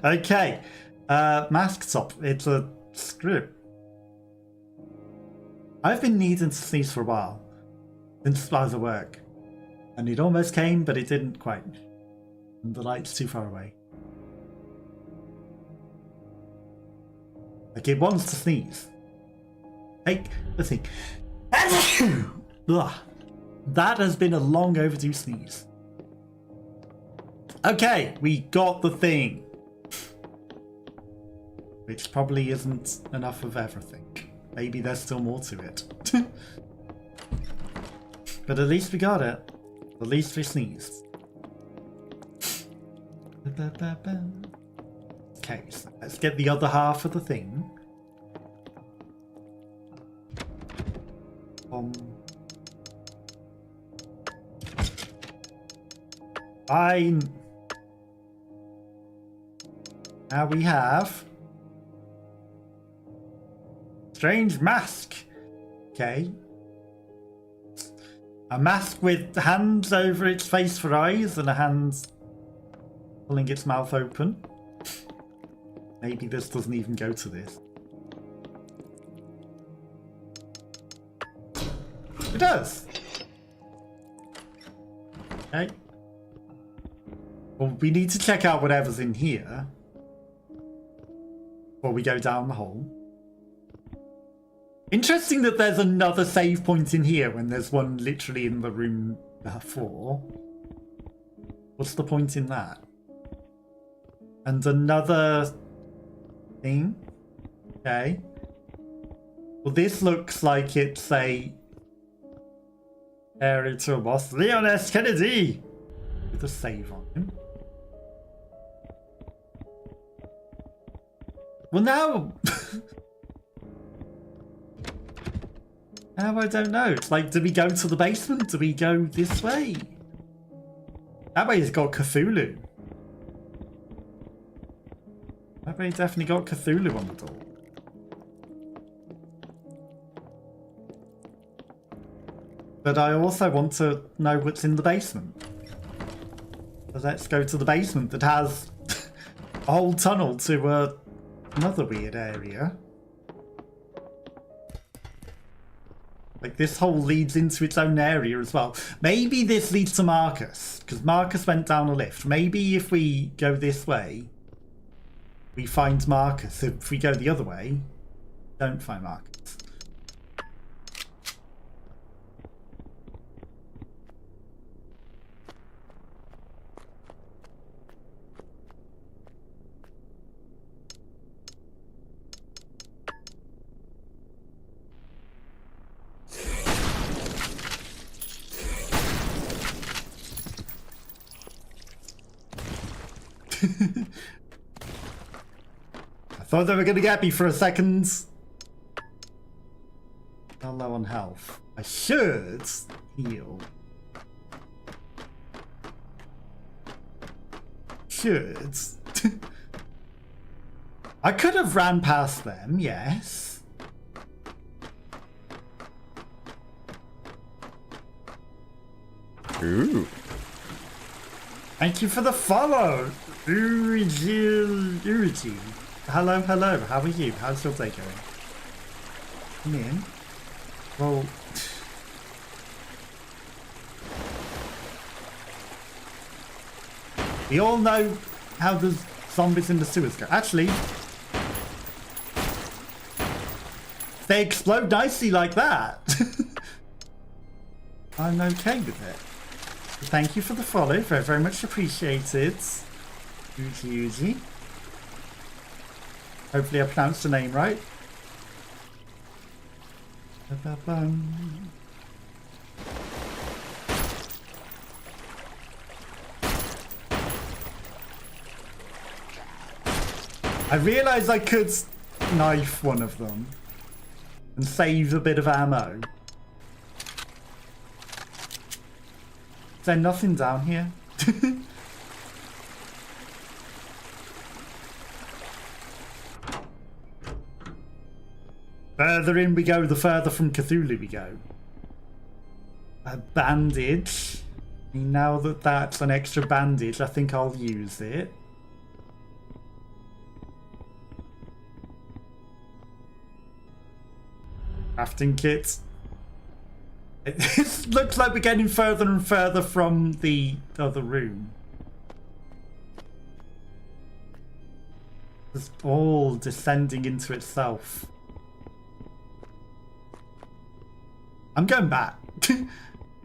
Okay. Mask top. It's a script. I've been needing to sneeze for a while. Since I was at work. And it almost came, but it didn't quite. And the light's too far away. Like, it wants to sneeze. Take the thing. Ugh. That has been a long overdue sneeze. Okay, we got the thing. Which probably isn't enough of everything. Maybe there's still more to it. But at least we got it. At least we sneezed. Okay, so let's get the other half of the thing. Fine. Now we have strange mask. Okay. A mask with hands over its face for eyes and a hand pulling its mouth open. Maybe this doesn't even go to this. It does. Okay. Well, we need to check out whatever's in here before we go down the hole. Interesting that there's another save point in here when there's one literally in the room before. What's the point in that? And another thing. Okay. Well, this looks like it's a area to a boss. Leon S. Kennedy! With a save on him. Well, now... now I don't know. It's like, do we go to the basement? Do we go this way? That way it's got Cthulhu. That way definitely got Cthulhu on the door. But I also want to know what's in the basement. So let's go to the basement that has a whole tunnel to another weird area. Like, this hole leads into its own area as well. Maybe this leads to Marcus, because Marcus went down a lift. Maybe if we go this way, we find Marcus. If we go the other way, don't find Marcus. I thought they were going to get me for a second. I'm low on health. I should heal. Should. I could have ran past them, yes. Ooh. Thank you for the follow. Urigi. Hello, hello. How are you? How's your day going? Come in. Well, We all know how the zombies in the sewers go. Actually, they explode nicely like that. I'm okay with it. Thank you for the follow. Very, very much appreciated. Uji. Hopefully I pronounced the name right. I realised I could knife one of them and save a bit of ammo. Is there nothing down here? Further in we go, the further from Cthulhu we go. A bandage. Now that that's an extra bandage, I think I'll use it. Crafting kit. It looks like we're getting further and further from the other room. It's all descending into itself. I'm going back.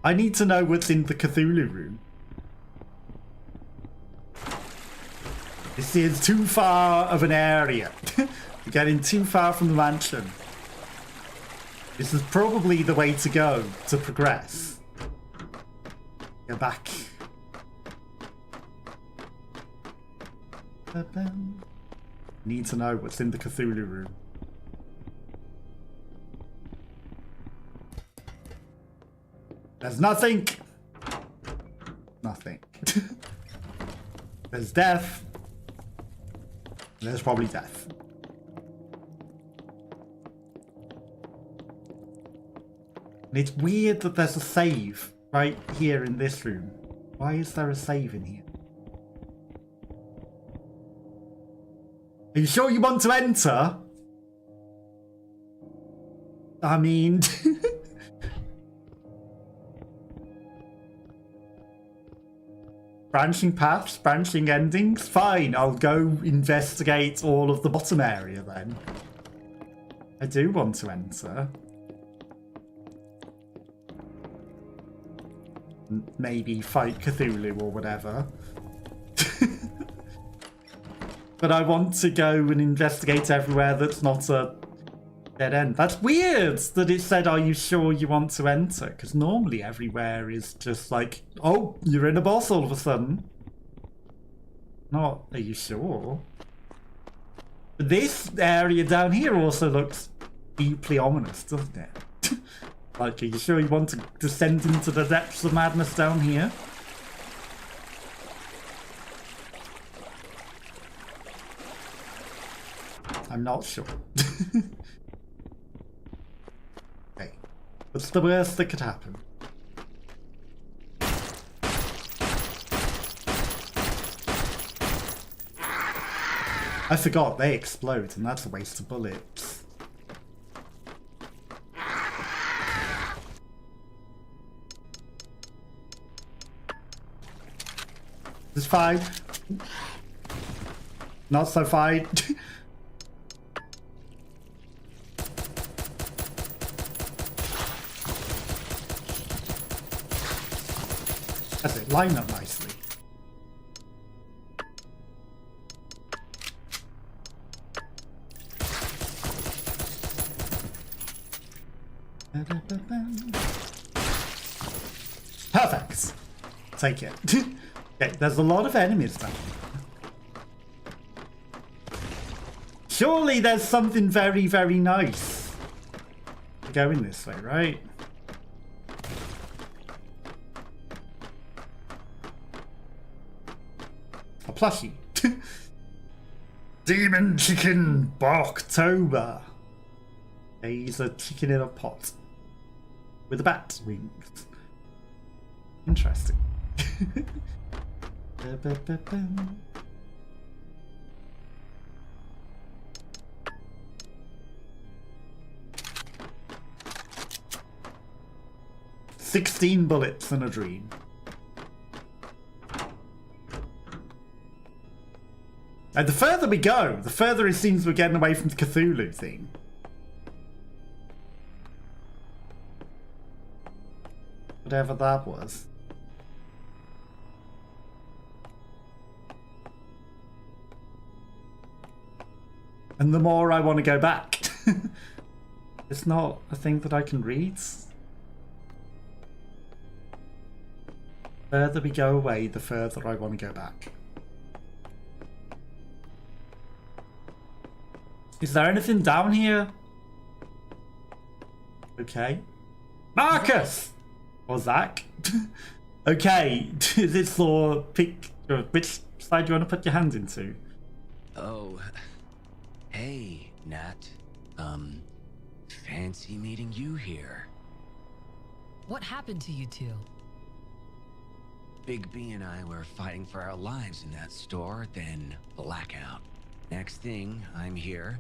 I need to know what's in the Cthulhu room. This is too far of an area. We're getting too far from the mansion. This is probably the way to go to progress. Go back. Need to know what's in the Cthulhu room. There's nothing. Nothing. There's death. There's probably death. And it's weird that there's a save right here in this room. Why is there a save in here? Are you sure you want to enter? I mean... branching paths, branching endings? Fine, I'll go investigate all of the bottom area then. I do want to enter. Maybe fight Cthulhu or whatever. But I want to go and investigate everywhere that's not a dead end. That's weird that it said, are you sure you want to enter? Because normally everywhere is just like, oh, you're in a boss all of a sudden. Not, are you sure? But this area down here also looks deeply ominous, doesn't it? Like, are you sure you want to descend into the depths of madness down here? I'm not sure. Okay. What's the worst that could happen? I forgot, they explode, and that's a waste of bullets. It's fine. Not so fine. That's it, line up nicely. Perfect. Take it. Okay, there's a lot of enemies down here. Surely there's something very, very nice going this way, right? A plushie. Demon Chicken Barktober. He's a chicken in a pot. With a bat wings. Interesting. 16 bullets and a dream. And the further we go, the further it seems we're getting away from the Cthulhu thing. Whatever that was. And the more I want to go back. It's not a thing that I can read. The further we go away, the further I want to go back. Is there anything down here? Okay. Marcus! Or Zach? Okay, is it for pick which side do you want to put your hand into? Oh, hey, Nat. Fancy meeting you here. What happened to you two? Big B and I were fighting for our lives in that store, then blackout. Next thing, I'm here,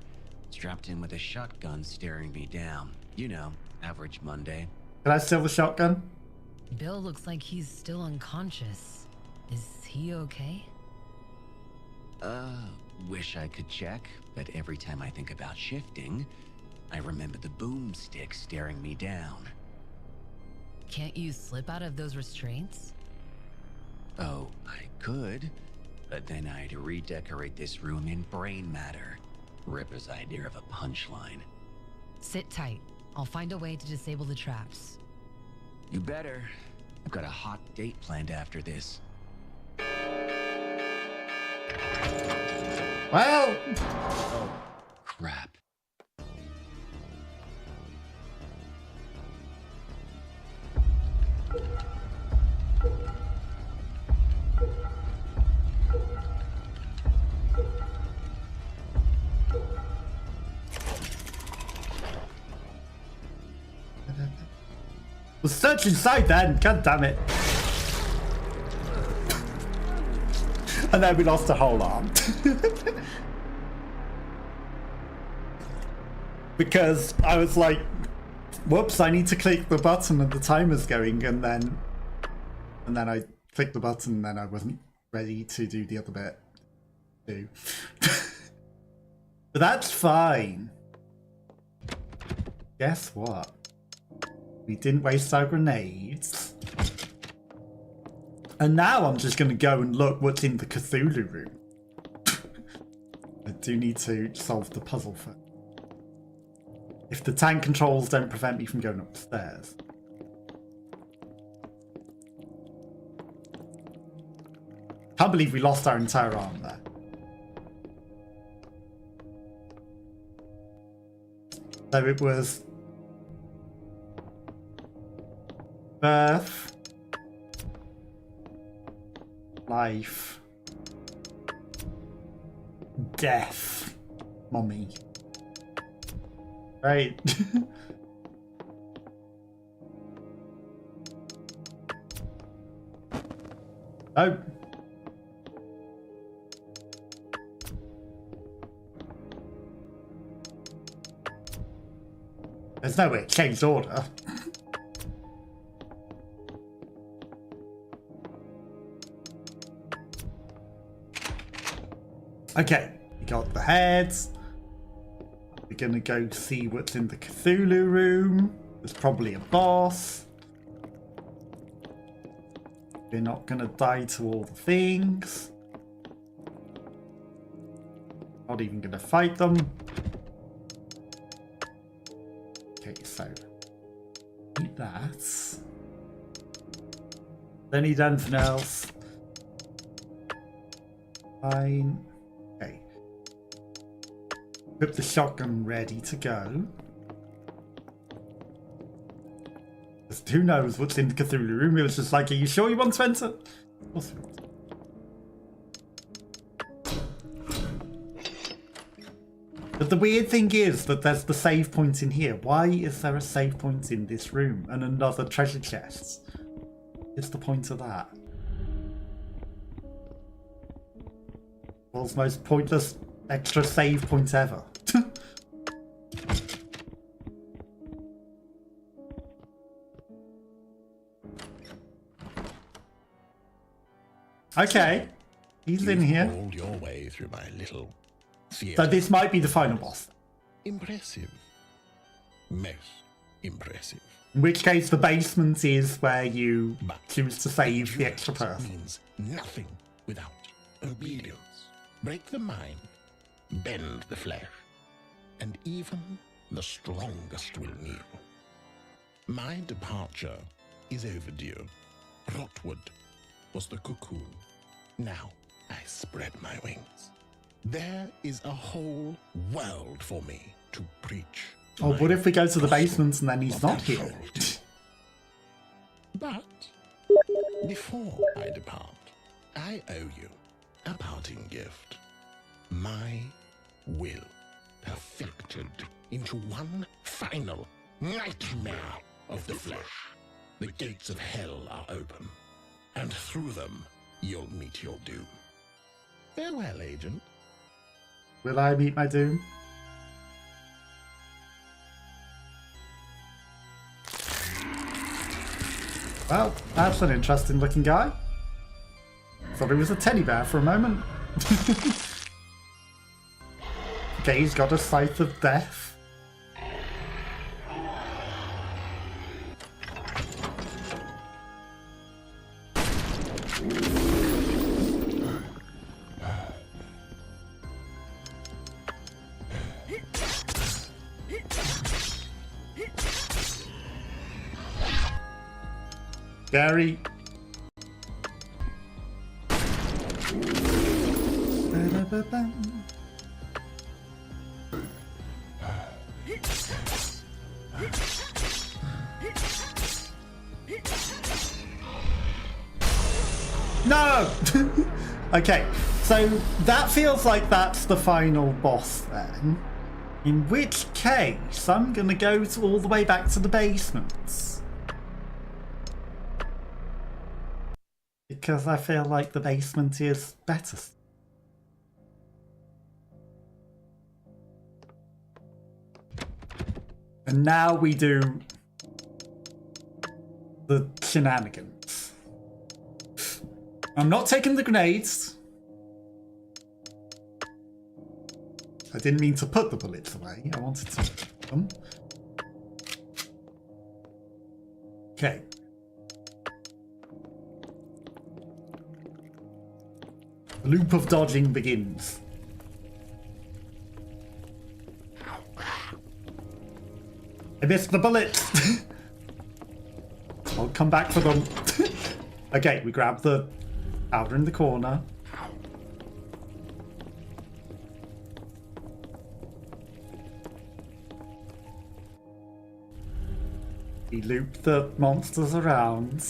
strapped in with a shotgun staring me down. You know, average Monday. Can I steal the shotgun? Bill looks like he's still unconscious. Is he okay? Wish I could check, but every time I think about shifting, I remember the boomstick staring me down. Can't you slip out of those restraints? Oh, I could, but then I'd redecorate this room in brain matter. Ripper's idea of a punchline. Sit tight. I'll find a way to disable the traps. You better. I've got a hot date planned after this. Well, Oh, crap. we'll search inside then. God damn it. And then we lost a whole arm. Because I was like, whoops, I need to click the button and the timer's going, and then I clicked the button and then I wasn't ready to do the other bit too. But that's fine. Guess what? We didn't waste our grenades. And now I'm just going to go and look what's in the Cthulhu room. I do need to solve the puzzle first. If the tank controls don't prevent me from going upstairs. Can't believe we lost our entire arm there. So it was birth, life, death, mommy. Right. Oh. There's no way it changed order. Okay, we got the heads. We're gonna go see what's in the Cthulhu room. There's probably a boss. We're not gonna die to all the things. Not even gonna fight them. Okay, so eat that. Don't need anything else. Fine. Okay. Put the shotgun ready to go. Just who knows what's in the Cthulhu room? It was just like, are you sure you want to enter? Of course we want. But the weird thing is that there's the save point in here. Why is there a save point in this room and another treasure chest? What's the point of that? World's most pointless extra save point ever. Okay. He's in here. Hold your way through my little theater. So this might be the final boss. Impressive. Most impressive. In which case, the basement is where you But choose to save the extra endurance person. means nothing without obedience. Break the mind, bend the flesh, and even the strongest will kneel. My departure is overdue. Rottwood was the cocoon. Now I spread my wings. There is a whole world for me to preach. Oh, my what if we go to the gospel basement and then he's of not here? control to. But before I depart, I owe you a parting gift. My will, perfected into one final nightmare of the flesh. The gates of hell are open, and through them you'll meet your doom. Farewell, Agent. Will I meet my doom? Well, that's an interesting looking guy. Thought he was a teddy bear for a moment. Okay, he's got a scythe of death. Gary. No! Okay, so that feels like that's the final boss then. In which case, I'm gonna go all the way back to the basements. Because I feel like the basement is better. And now we do the shenanigans. I'm not taking the grenades. I didn't mean to put the bullets away. I wanted to keep them. Okay. The loop of dodging begins. I missed the bullets! I'll come back for them. Okay, we grab the powder in the corner. We loop the monsters around.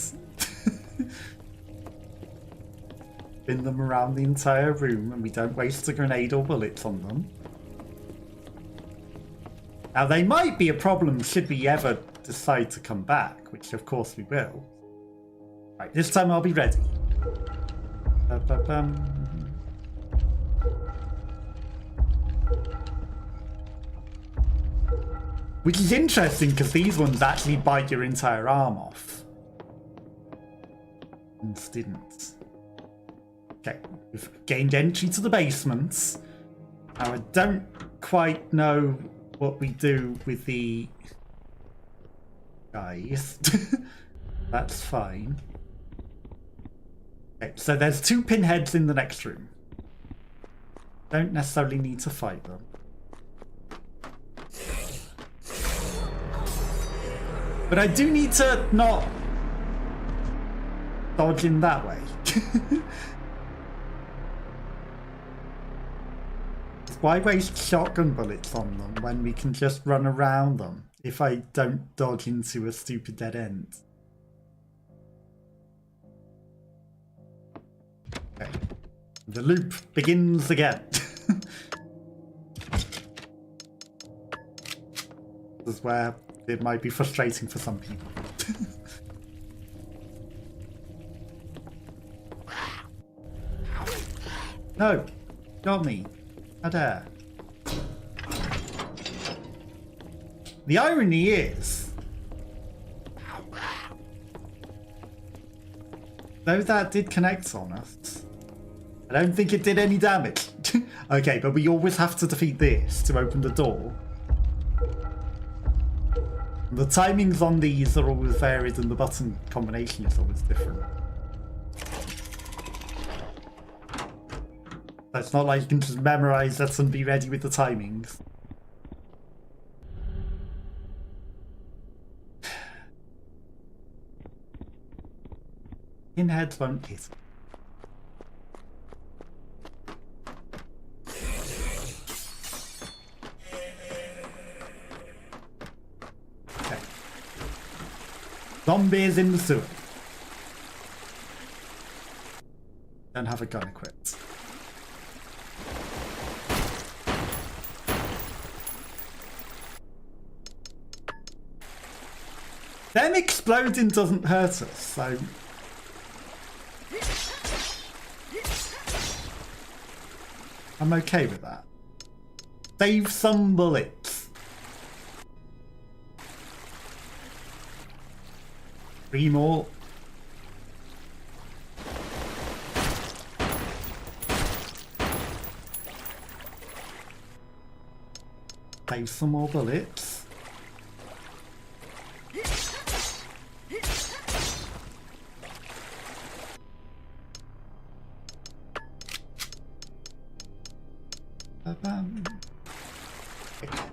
Spin them around the entire room, and we don't waste a grenade or bullets on them. Now, they might be a problem should we ever decide to come back, which of course we will. Right, this time I'll be ready. Ba-ba-bum. Which is interesting because these ones actually bite your entire arm off. Ones didn't. Okay, we've gained entry to the basements. Now I don't quite know what we do with the guys. That's fine. Okay, so there's two pinheads in the next room. Don't necessarily need to fight them. But I do need to not dodge in that way. Why waste shotgun bullets on them when we can just run around them if I don't dodge into a stupid dead end? Okay. The loop begins again. This is where it might be frustrating for some people. No! Got me. How dare. The irony is, though that did connect on us, I don't think it did any damage. Okay, but we always have to defeat this to open the door. The timings on these are always varied and the button combination is always different. So it's not like you can just memorize that and be ready with the timings. Pinheads won't hit. Okay. Zombies in the sewer. Don't have a gun equipped. Them exploding doesn't hurt us, so... I'm okay with that. Save some bullets. 3 more. Save some more bullets.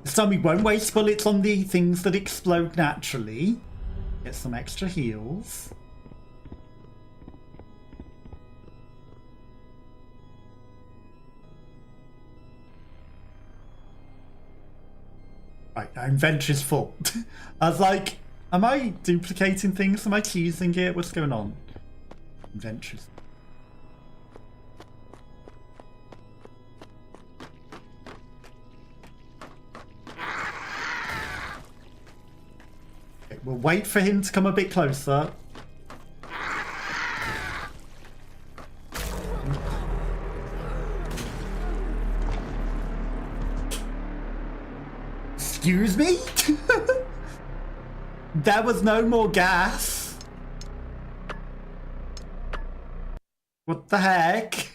This time we won't waste bullets on the things that explode naturally. Get some extra heals. Right, our inventory's full. I was like, am I duplicating things? Am I choosing it? What's going on? Inventory's we'll wait for him to come a bit closer. Excuse me? There was no more gas. What the heck?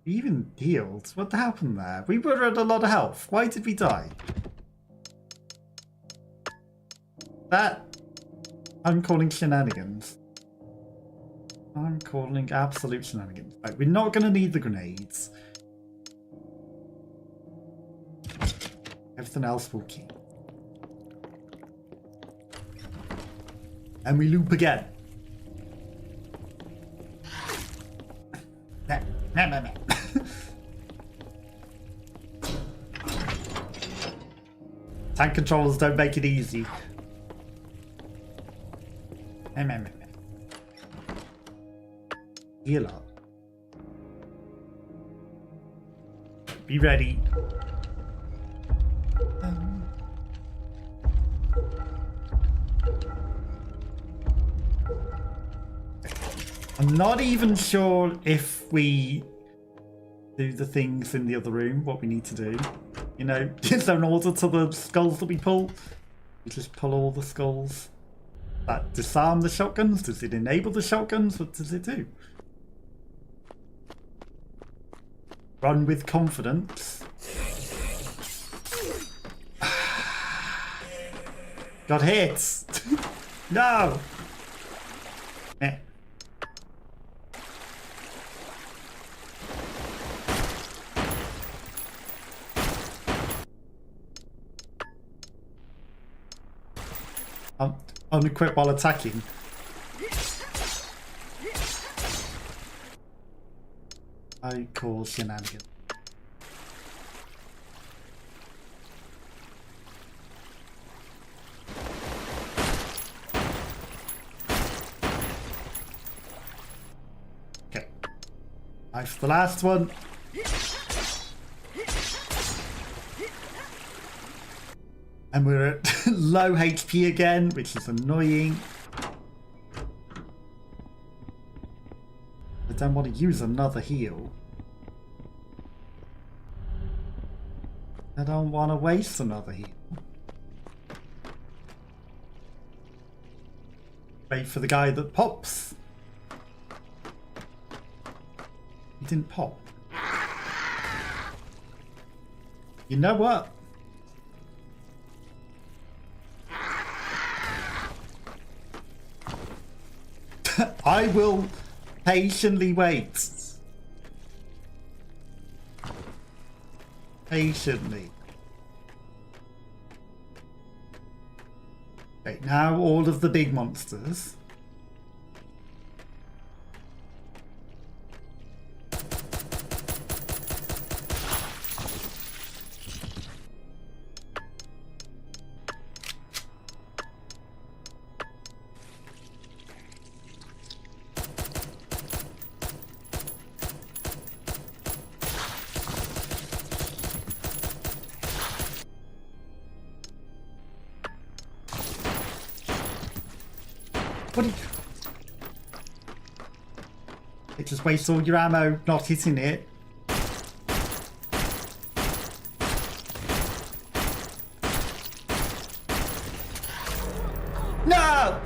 We even healed. What happened there? We were at a lot of health. Why did we die? That... I'm calling shenanigans. I'm calling absolute shenanigans. Right, we're not going to need the grenades. Everything else will keep. And we loop again. No. Tank controllers don't make it easy. Heal up. Be ready. I'm not even sure if we do the things in the other room, what we need to do. You know, is there an order to the skulls that we pull? We just pull all the skulls. That disarm the shotguns? Does it enable the shotguns? What does it do? Run with confidence. Got hit! No! Eh. Unequip while attacking. I call shenanigans. Okay. Nice, the last one. And we're at low HP again, which is annoying. I don't want to use another heal. I don't want to waste another heal. Wait for the guy that pops. didn't pop. You know what? I will patiently wait. Patiently. Okay, now all of the big monsters. What? It just wastes all your ammo not hitting it. No!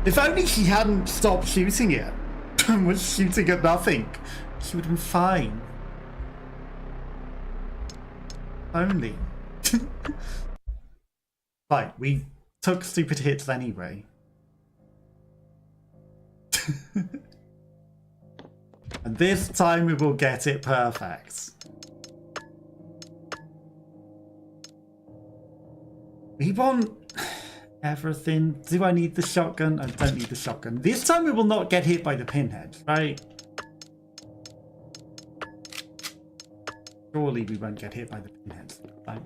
If only she hadn't stopped shooting it and was shooting at nothing, she would have been fine. Only. Right, we took stupid hits anyway. And this time we will get it perfect. We want everything. Do I need the shotgun? I don't need the shotgun. This time we will not get hit by the pinhead, right? Surely we won't get hit by the pinhead. Right?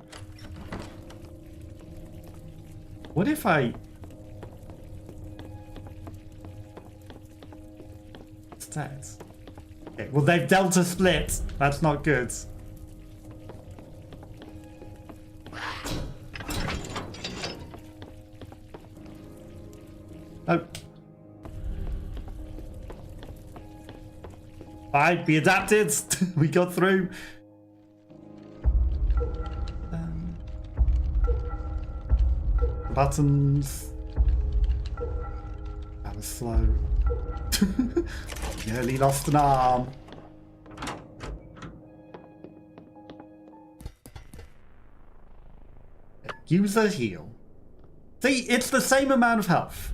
What if I... What's that? Okay, well they've delta split. That's not good. Oh. Fine, be adapted. We got through. Buttons. That was slow. Nearly lost an arm. User heal. See, it's the same amount of health.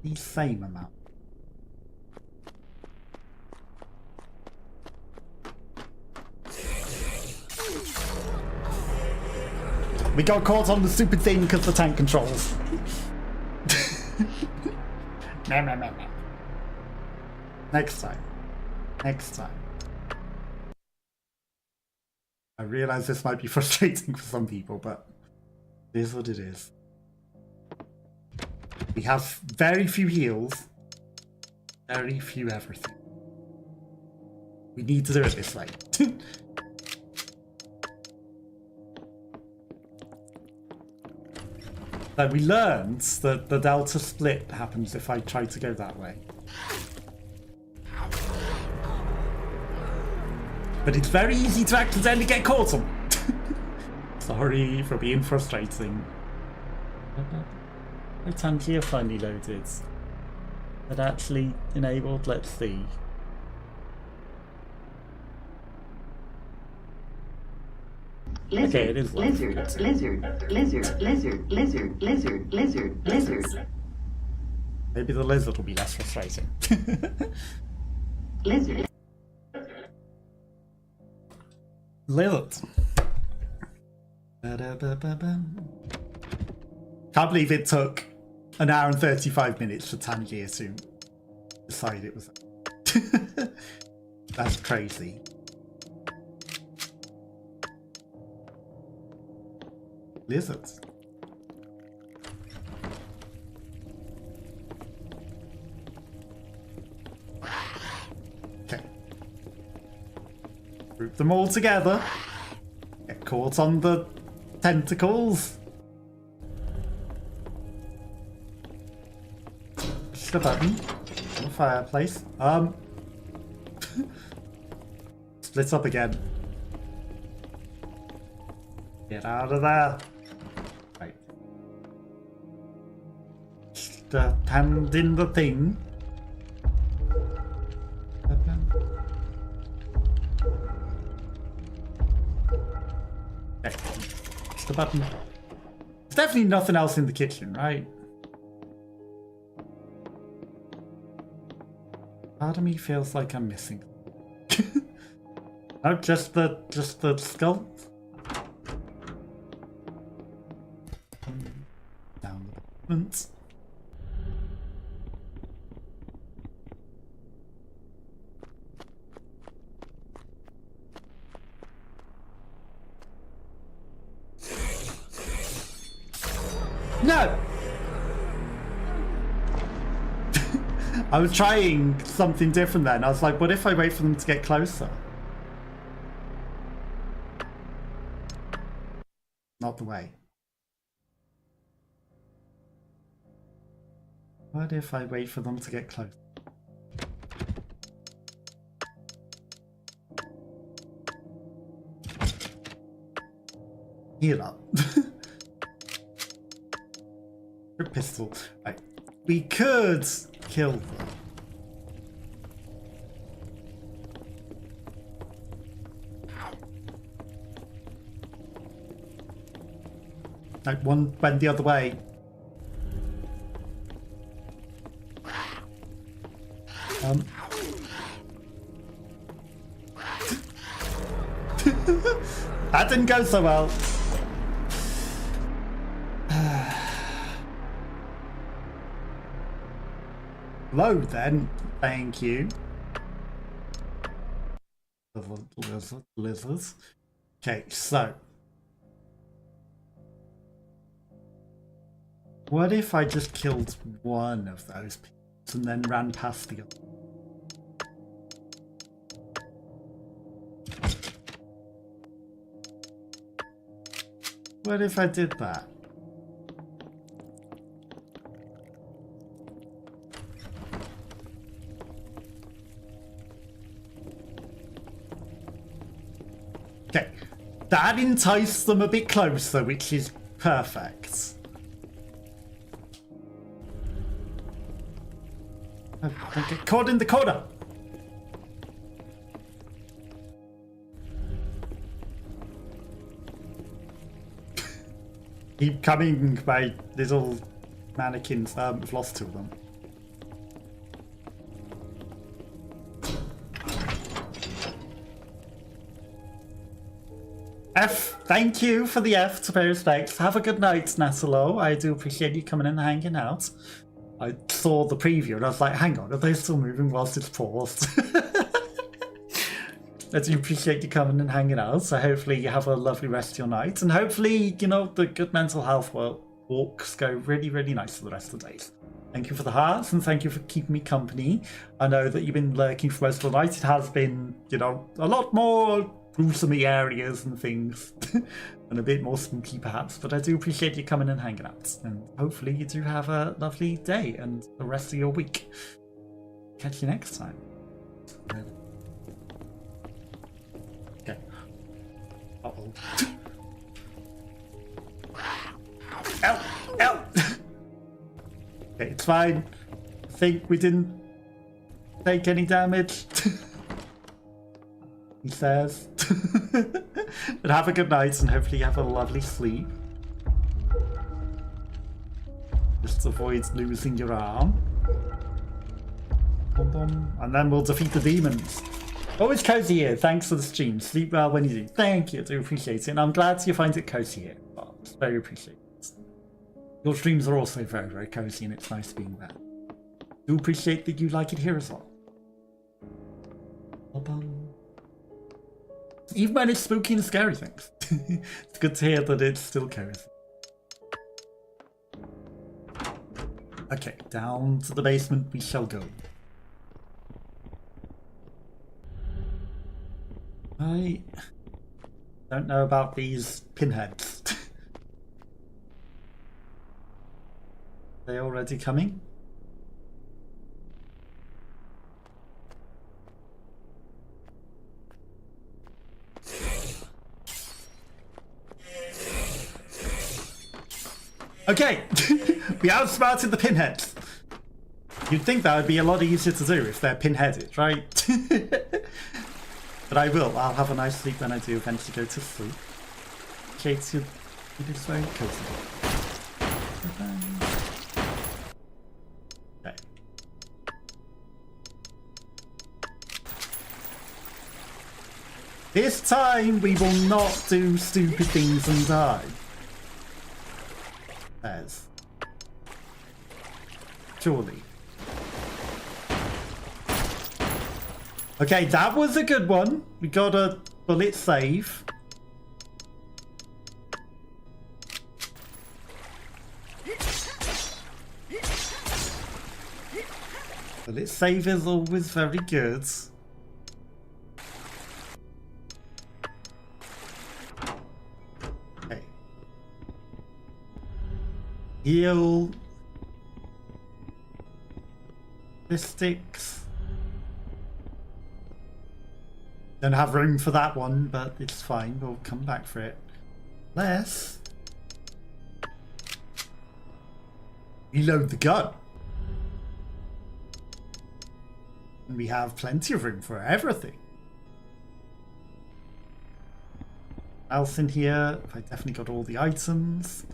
The same amount. We got caught on the stupid thing because the tank controls. No. Next time. Next time. I realize this might be frustrating for some people, but it is what it is. We have very few heals. Very few everything. We need to do it this way. But we learned that the delta split happens if I try to go that way. But it's very easy to accidentally get caught on. Sorry for being frustrating. My Tangier finally loaded. But actually enabled, let's see. Lizard, okay, it is lizard, lizard. Maybe the lizard will be less frustrating. Lizard. Lizard. Can't believe it took an hour and 35 minutes for Tangier to decide it was. That's crazy. Lizards. Okay. Group them all together. Get caught on the tentacles. Push the button on the fireplace. Split up again. Get out of there. Right. Just hand in the thing. Okay. It's the button. There's definitely nothing else in the kitchen, right? Part of me feels like I'm missing. No, just the skull. Down the basement. No! I was trying something different then. I was like, what if I wait for them to get closer? Not the way. What if I wait for them to get closer? Heal up. Your pistol. Right. We could kill them. Like one went the other way. That didn't go so well. Load then. Thank you. Lizards. Okay, so. What if I just killed one of those people and then ran past the other? What if I did that? Okay, that enticed them a bit closer, which is perfect. Oh, don't get caught in the corner. Keep coming, my little mannequins. We've lost two of them. F, thank you for the F to pay respects. Have a good night, Nasalo. I do appreciate you coming in and hanging out. I saw the preview and I was like, hang on, are they still moving whilst it's paused? I do appreciate you coming and hanging out. So hopefully you have a lovely rest of your night. And hopefully, you know, the good mental health walks go really, really nice for the rest of the days. Thank you for the hearts and thank you for keeping me company. I know that you've been lurking for most of the night. It has been, you know, a lot more gruesome areas and things and a bit more spooky perhaps, but I do appreciate you coming and hanging out, and hopefully you do have a lovely day and the rest of your week. Catch you next time. Okay. Uh-oh. Ow! Ow! Okay, it's fine. I think we didn't take any damage. He says. But have a good night and hopefully you have a lovely sleep. Just avoid losing your arm. And then we'll defeat the demons. Always cozy here. Thanks for the stream. Sleep well when you do. Thank you. I do appreciate it. And I'm glad you find it cozy here. Well, it's very appreciated. Your streams are also very, very cozy and it's nice being there. Do appreciate that you like it here as well. Even when it's spooky and scary things. It's good to hear that it's still cozy. Okay, down to the basement we shall go. I don't know about these pinheads. Are they already coming? Okay, we outsmarted the pinheads. You'd think that would be a lot easier to do if they're pinheaded, right? But I will. I'll have a nice sleep when I do eventually go to sleep. indicates it is very cozy. Okay. This time we will not do stupid things and die. As. Surely. Okay, that was a good one. We got a bullet save. Bullet save is always very good. Okay. Heal. Sticks. Don't have room for that one, but it's fine. We'll come back for it. Let's reload the gun. And we have plenty of room for everything. Else in here? I definitely got all the items.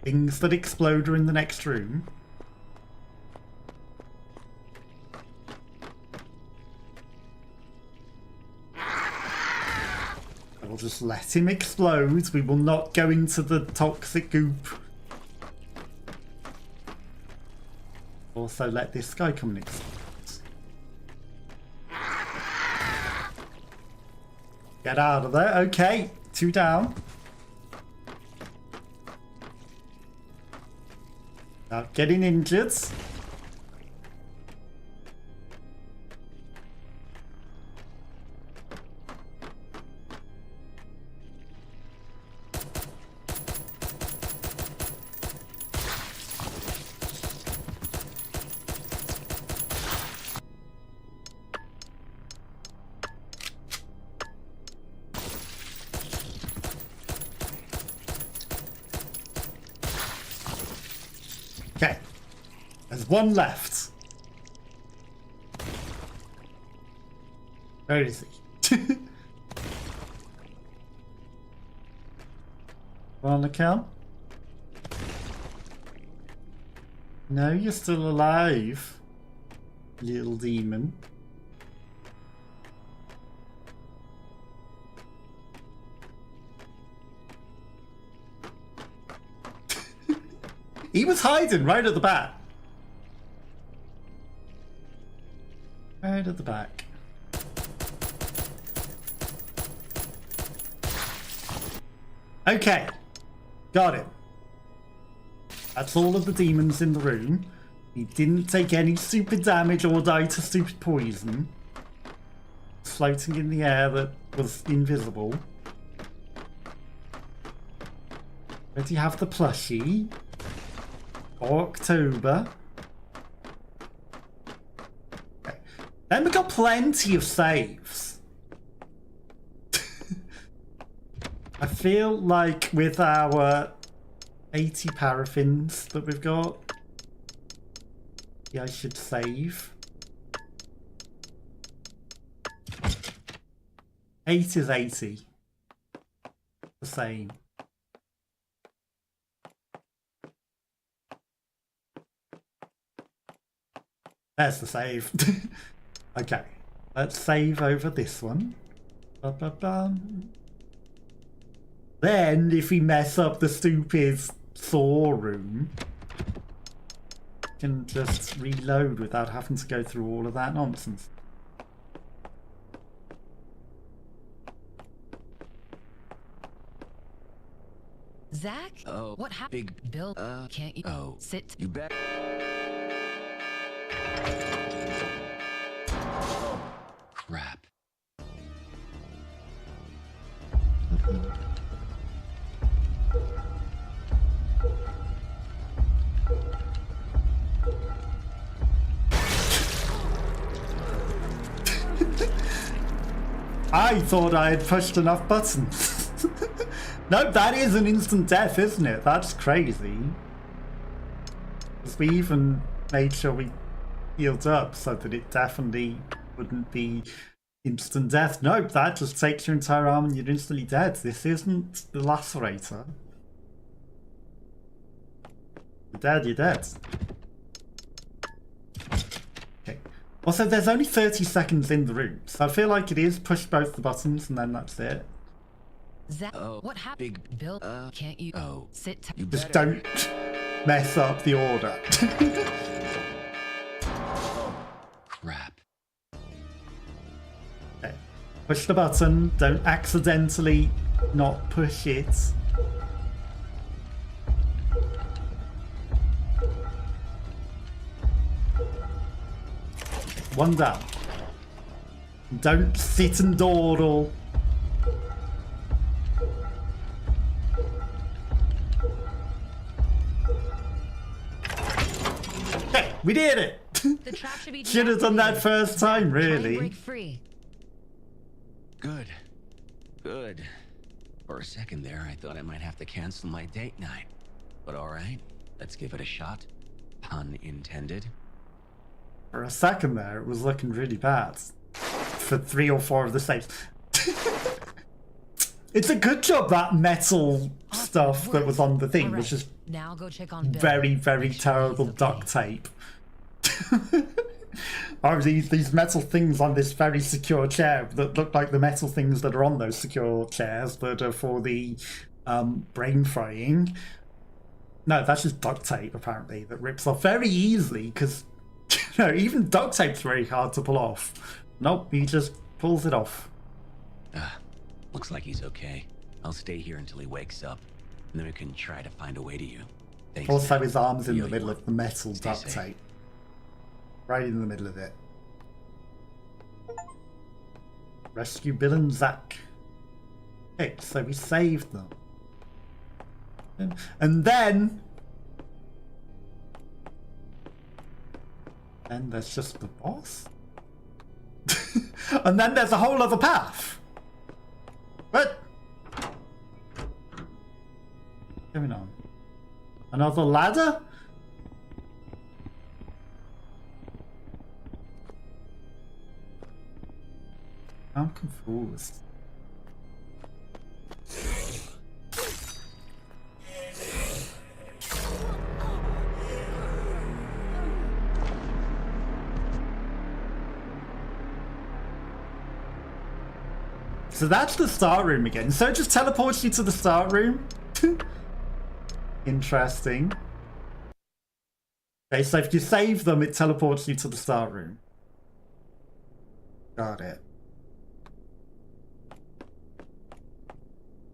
Things that explode are in the next room. We'll just let him explode. We will not go into the toxic goop. Also let this guy come and explode. Get out of there. Okay, 2 down. Now getting injured. Okay, there's one left. Where is he? On the count? No, you're still alive, little demon. He was hiding right at the back. Right at the back. Okay. Got it. That's all of the demons in the room. He didn't take any stupid damage or die to stupid poison. Floating in the air that was invisible. Where do you have the plushie? October. Okay. Then we got plenty of saves. I feel like with our 80 paraffins that we've got, yeah, I should save. 8 is 80. The same. There's the save. Okay, let's save over this one. Then, if we mess up the stupid saw room, we can just reload without having to go through all of that nonsense. Zach? Oh, What happened? big Bill, can't you sit? You bet. Crap. I thought I had pushed enough buttons. No, that is an instant death, isn't it? That's crazy. Because we even made sure we healed up so that it definitely wouldn't be Instant death. Nope, that just takes your entire arm and you're instantly dead. This isn't the lacerator. You're dead, you're dead. Okay. Also, there's only 30 seconds in the room, so I feel like it is push both the buttons and then that's it. Zach, what happened? Big Bill, can't you sit tight? You Just better. don't mess up the order. Crap. Okay. Push the button, don't accidentally not push it. One down. Don't sit and dawdle. Okay, we did it! The trap should be Should have done that deactivated. first time, Try and really. break free. Good. Good. For a second there, I thought I might have to cancel my date night. But alright, let's give it a shot. Pun intended. For a second there, it was looking really bad. For 3 or 4 of the saves. It's a good job that metal stuff that was on the thing was just Now go check on Bill. very, very Make sure terrible he's okay. duct tape. Or these metal things on this very secure chair that look like the metal things that are on those secure chairs that are for the brain frying. No, that's just duct tape apparently that rips off very easily because you know, even duct tape's very hard to pull off. Nope, he just pulls it off. Looks like he's okay. I'll stay here until he wakes up, and then we can try to find a way to you. Thanks. Also, his arm's in You the know middle you of the metal Stay duct safe. tape. Right in the middle of it. Rescue Bill and Zach. Okay, so we saved them. And then there's just the boss. And then there's a whole other path. What? What's going on? Another ladder? I'm confused. So that's the start room again. So it just teleports you to the start room? Interesting. Okay, so if you save them, it teleports you to the start room. Got it.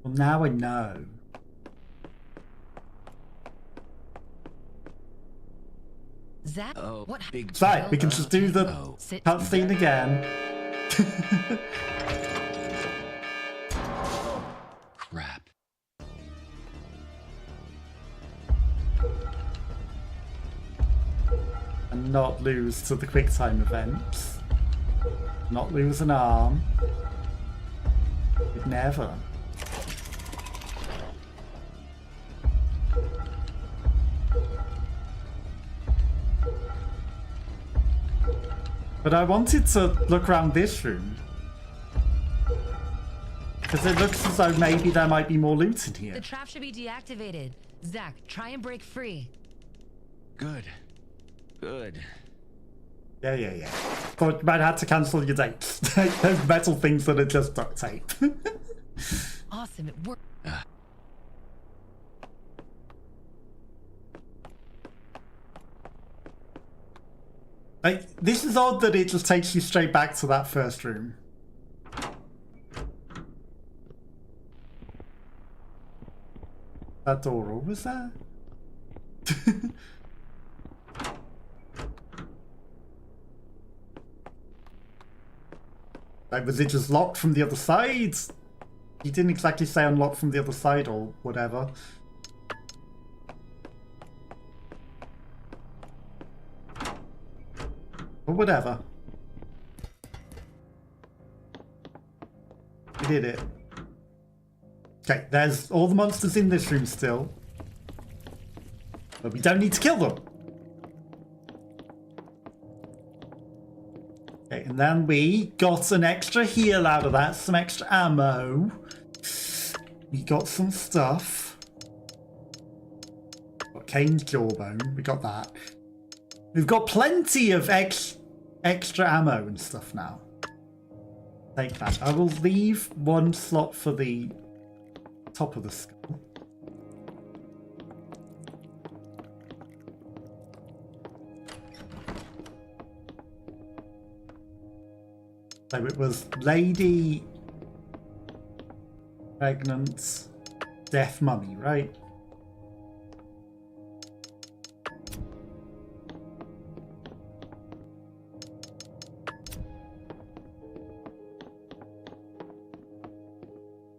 Well, now I know. Zach, what Big So, we can just do the Sit cutscene again. Crap. And not lose to the quick time events. Not lose an arm. We'd never. But I wanted to look around this room. Because it looks as though maybe there might be more loot in The here. trap should be deactivated. Zach, try and break free. Good. Good. Yeah. Thought you might have to cancel your dates. Those metal things that are just duct tape. Awesome, it worked. Like, this is odd that it just takes you straight back to that first room. That door was there? Like, was it just locked from the other side? You didn't exactly say unlocked from the other side or whatever. But whatever. We did it. Okay, there's all the monsters in this room still. But we don't need to kill them. Okay, and then we got an extra heal out of that, some extra ammo. We got some stuff. Got Kane's jawbone, we got that. We've got plenty of extra ammo and stuff now. Take that. I will leave one slot for the top of the skull. So it was Lady Pregnant Death Mummy, right?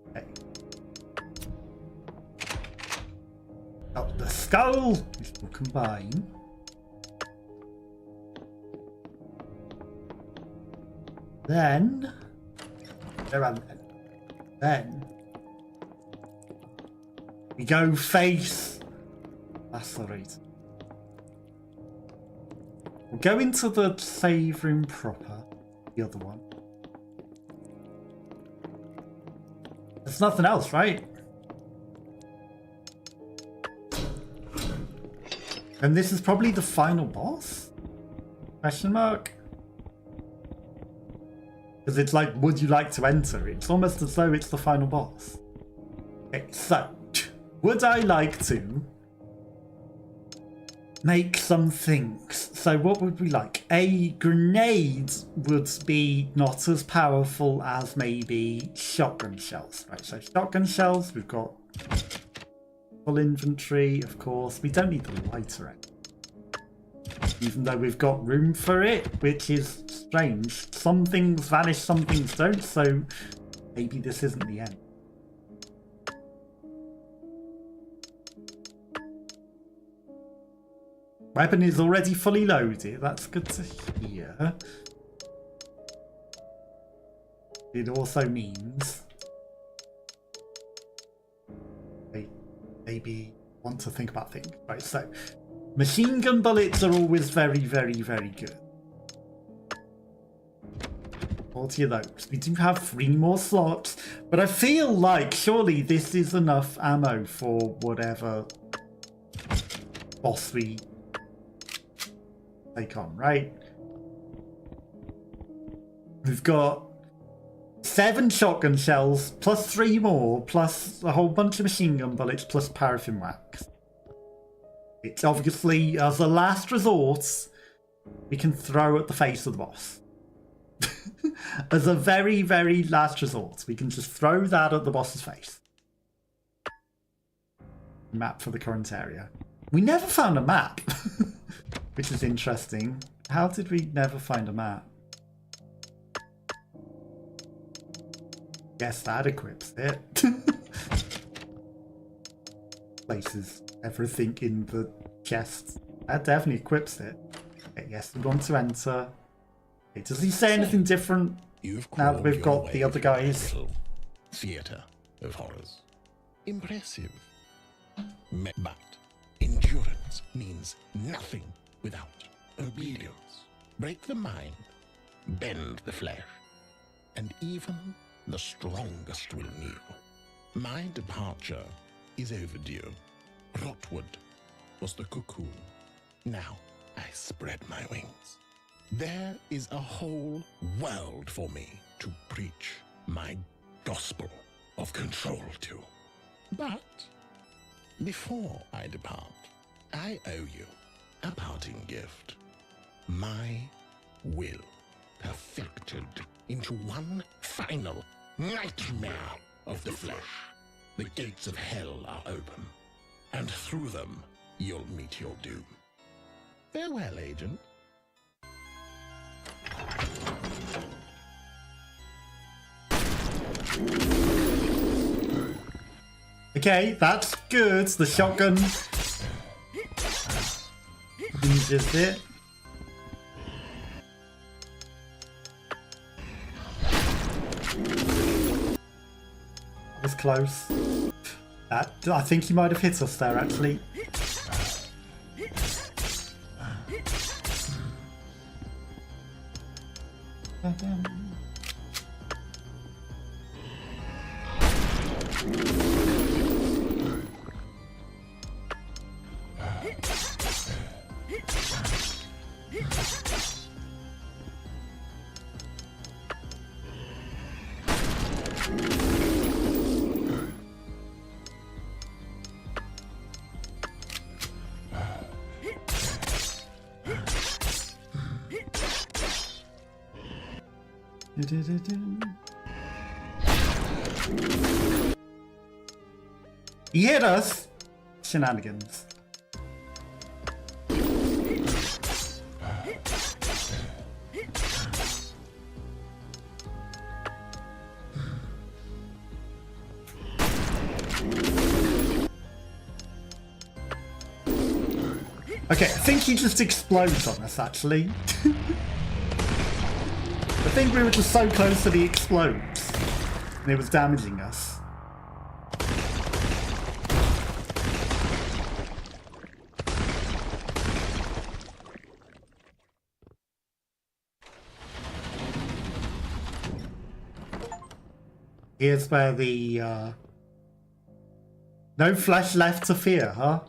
Okay. Got the skull, which will combine. Then we go face lacerate. We'll go into the save room proper, the other one. There's nothing else, right? And this is probably the final boss? Question mark? Because it's like, would you like to enter? It's almost as though it's the final boss. Okay, so, would I like to make some things? So what would we like? A grenade would be not as powerful as maybe shotgun shells. Right, so shotgun shells, we've got full inventory, of course. We don't need the lighter end. Even though we've got room for it, which is strange. Some things vanish, some things don't, so maybe this isn't the end. Weapon is already fully loaded, that's good to hear. It also means they maybe want to think about things. Right, so machine gun bullets are always very, very, very good. 40 of those. We do have 3 more slots, but I feel like surely this is enough ammo for whatever boss we take on, right? We've got 7 shotgun shells, plus 3 more, plus a whole bunch of machine gun bullets, plus paraffin wax. It's obviously, as a last resort, we can throw at the face of the boss. As a very, very last resort, we can just throw that at the boss's face. Map for the current area. We never found a map, which is interesting. How did we never find a map? Guess that equips it. Places everything in the chest. That definitely equips it. Okay, yes, we want to enter. Okay, does he say anything different now that we've got the other guys? Theater of horrors. Impressive. But endurance means nothing without obedience. Break the mind, bend the flesh, and even the strongest will kneel. My departure is overdue. Rottwood was the cocoon. Now I spread my wings. There is a whole world for me to preach my gospel of control to. But before I depart, I owe you a parting gift. My will, perfected into one final nightmare of the flesh. The gates of hell are open, and through them you'll meet your doom. Farewell, Agent. Okay, that's good. The shotgun uses it. That was close. I think he might have hit us there, actually. He hit us! Shenanigans. Okay, I think he just explodes on us, actually. I think we were just so close that he explodes. And it was damaging us. Here's where the, no flesh left to fear, huh?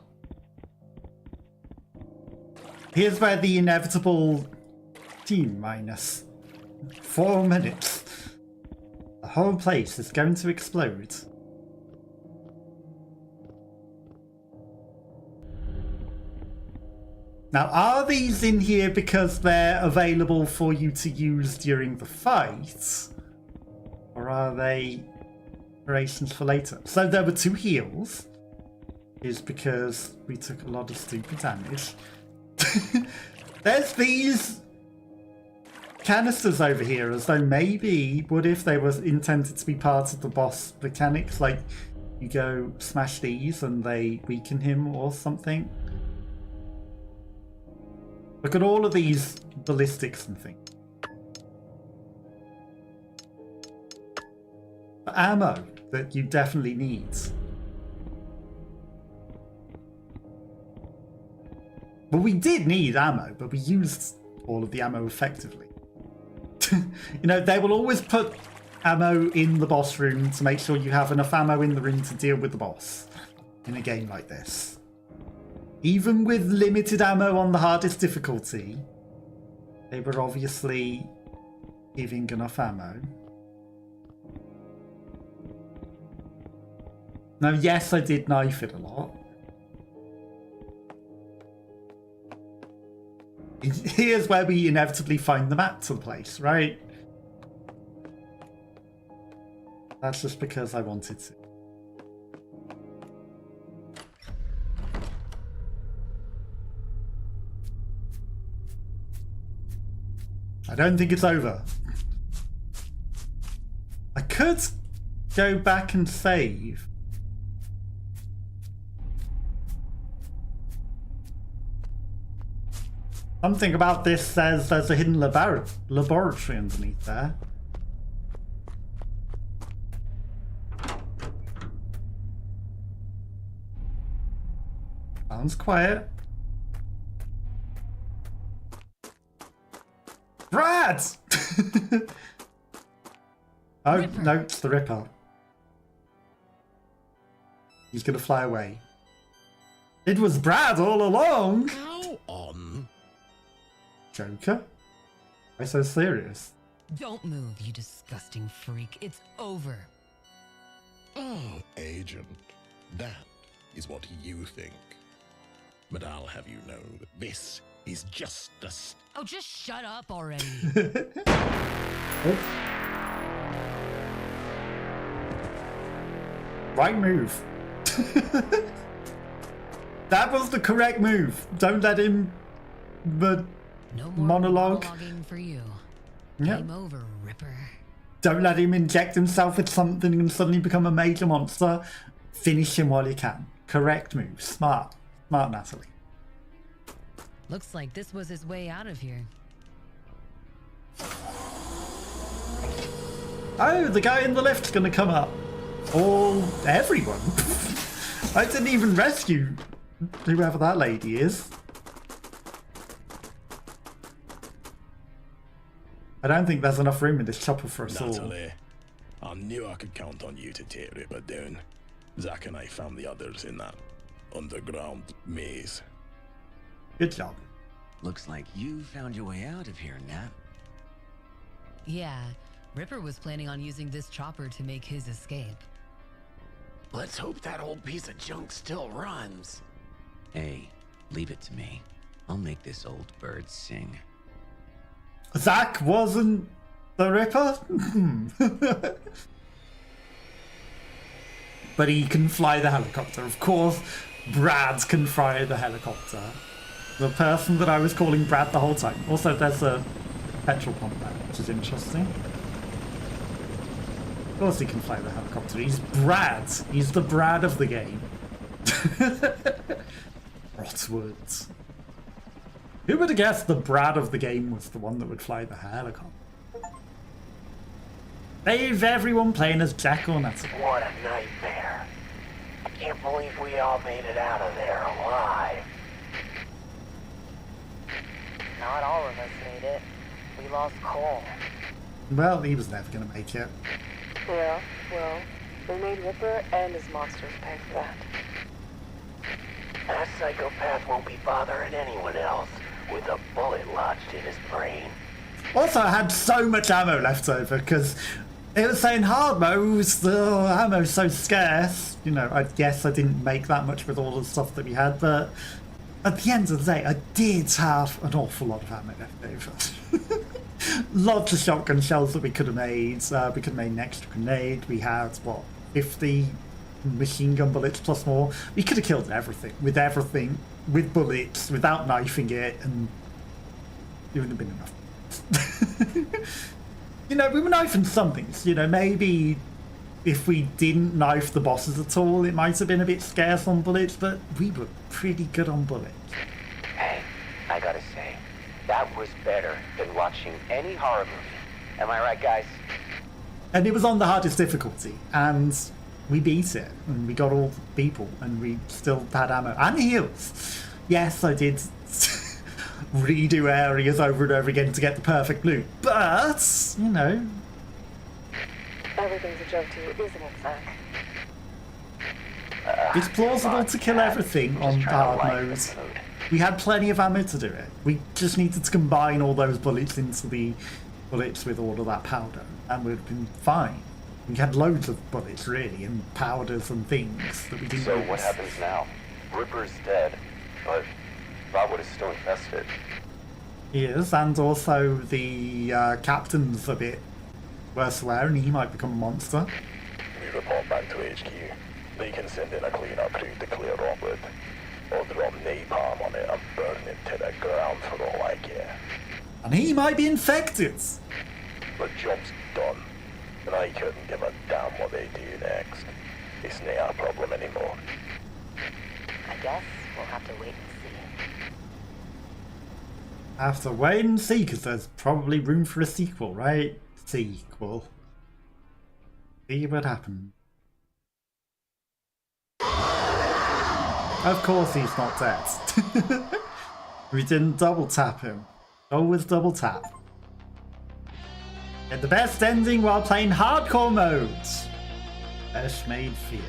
Here's where the inevitable T-minus 4 minutes. The whole place is going to explode. Now, are these in here because they're available for you to use during the fight? Or are they creations for later? So there were 2 heals. Is because we took a lot of stupid damage. There's these canisters over here, as though maybe, what if they were intended to be part of the boss mechanics, like you go smash these and they weaken him or something. Look at all of these ballistics and things. Ammo that you definitely need. Well, we did need ammo, but we used all of the ammo effectively. You know, they will always put ammo in the boss room to make sure you have enough ammo in the room to deal with the boss in a game like this. Even with limited ammo on the hardest difficulty, they were obviously giving enough ammo. Now, yes, I did knife it a lot. Here's where we inevitably find the map to the place, right? That's just because I wanted to. I don't think it's over. I could go back and save. Something about this says there's a hidden laboratory underneath there. Sounds quiet. Brad! Oh, Ripper. No, it's the Ripper. He's gonna fly away. It was Brad all along! How on? Joker? Why so serious? Don't move, you disgusting freak. It's over. Oh, Agent, that is what you think. But I'll have you know that this is just a... Oh, just shut up already. Oh. Right move. That was the correct move. Don't let him... But... No more monologue for you. Yep. Game over, Ripper. Don't let him inject himself with something and suddenly become a major monster. Finish him while you can. Correct move. Smart. Smart, Natalie. Looks like this was his way out of here. Oh, the guy in the lift's gonna come up. Or everyone. I didn't even rescue whoever that lady is. I don't think there's enough room in this chopper for us all. Natalie, I knew I could count on you to take Ripper down. Zack and I found the others in that underground maze. Good job. Looks like you found your way out of here, Nat. Yeah, Ripper was planning on using this chopper to make his escape. Let's hope that old piece of junk still runs. Hey, leave it to me. I'll make this old bird sing. Zack wasn't the Ripper? But he can fly the helicopter. Of course, Brad can fly the helicopter. The person that I was calling Brad the whole time. Also, there's a petrol pump there, which is interesting. Of course he can fly the helicopter. He's Brad. He's the Brad of the game. Rottwood. Who would have guessed the Brad of the game was the one that would fly the helicopter? Save everyone playing as Jack or Natalie. What a nightmare. I can't believe we all made it out of there alive. Not all of us made it. We lost Cole. Well, he was never going to make it. Yeah, well, we made Ripper and his monsters pay for that. That psychopath won't be bothering anyone else with a bullet lodged in his brain. Also, I had so much ammo left over because it was saying hard modes, the ammo's so scarce. You know, I guess I didn't make that much with all the stuff that we had, but at the end of the day, I did have an awful lot of ammo left over. Lots of shotgun shells that we could have made. We could have made an extra grenade. We had, what, 50 machine gun bullets plus more. We could have killed everything, with bullets, without knifing it, and it wouldn't have been enough. You know, we were knifing some things. You know, maybe if we didn't knife the bosses at all, it might have been a bit scarce on bullets, but we were pretty good on bullets. Hey, I gotta say, that was better than watching any horror movie. Am I right, guys? And it was on the hardest difficulty, and we beat it, and we got all the people, and we still had ammo and heals. Yes, I did redo areas over and over again to get the perfect loot, but, you know. Everything's a joke to you, isn't it, Zack? It's plausible to kill everything on hard mode. We had plenty of ammo to do it. We just needed to combine all those bullets into the bullets with all of that powder, and we'd have been fine. We had loads of bullets, really, and powders and things that we didn't So use. what happens now? Ripper's dead, but Rottwood is still infested. He is, and also the captain's a bit worse aware, and he might become a monster. We report back to HQ. They can send in a cleanup crew to clear Rottwood, or drop napalm on it and burn it to the ground for all I care. And he might be infected! The job's done, and I couldn't give a damn what they do next. It's not our problem anymore. I guess we'll have to wait and see. Have to wait and see, because there's probably room for a sequel, right? Sequel. See what happens. Of course he's not dead. We didn't double tap him. Always double tap. Get the best ending while playing hardcore mode. Best made fear.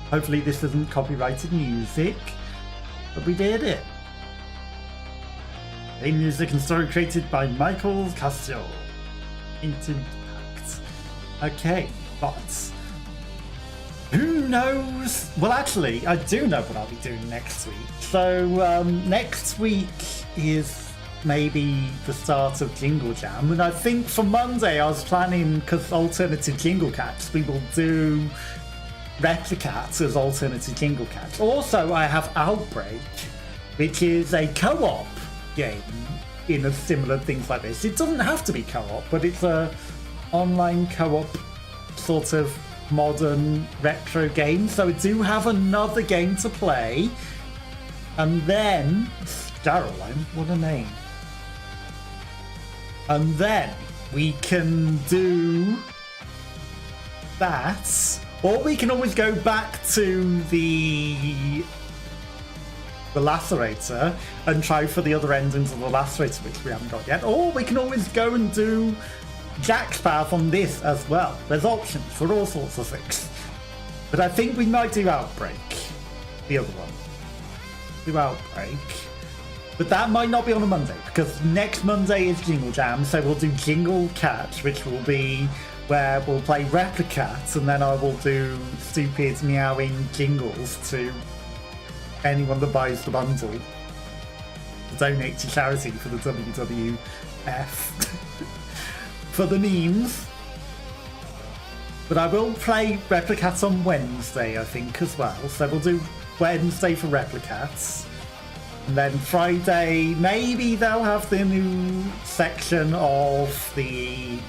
Hopefully this isn't copyrighted music, but we did it. Theme music and story created by Michael Castillo. Impact. Okay, but who knows? Well, actually, I do know what I'll be doing next week. So next week is maybe the start of Jingle Jam, and I think for Monday I was planning, because alternative Jingle Cats, we will do Replicats as alternative Jingle Cats. Also, I have Outbreak, which is a co-op game in a similar things like this. It doesn't have to be co-op, but it's a online co-op sort of modern retro game, so I do have another game to play. And then Caroline, what a name. And then we can do that, or we can always go back to the the Lacerator and try for the other endings of the Lacerator, which we haven't got yet. Or we can always go and do Jack's path on this as well. There's options for all sorts of things. But I think we might do Outbreak. The other one. Do Outbreak. But that might not be on a Monday, because next Monday is Jingle Jam, so we'll do Jingle Catch, which will be where we'll play Replicats, and then I will do stupid meowing jingles to anyone that buys the bundle to donate to charity for the WWF for the memes. But I will play Replicats on Wednesday, I think, as well. So we'll do Wednesday for Replicats. And then Friday, maybe they'll have the new section of the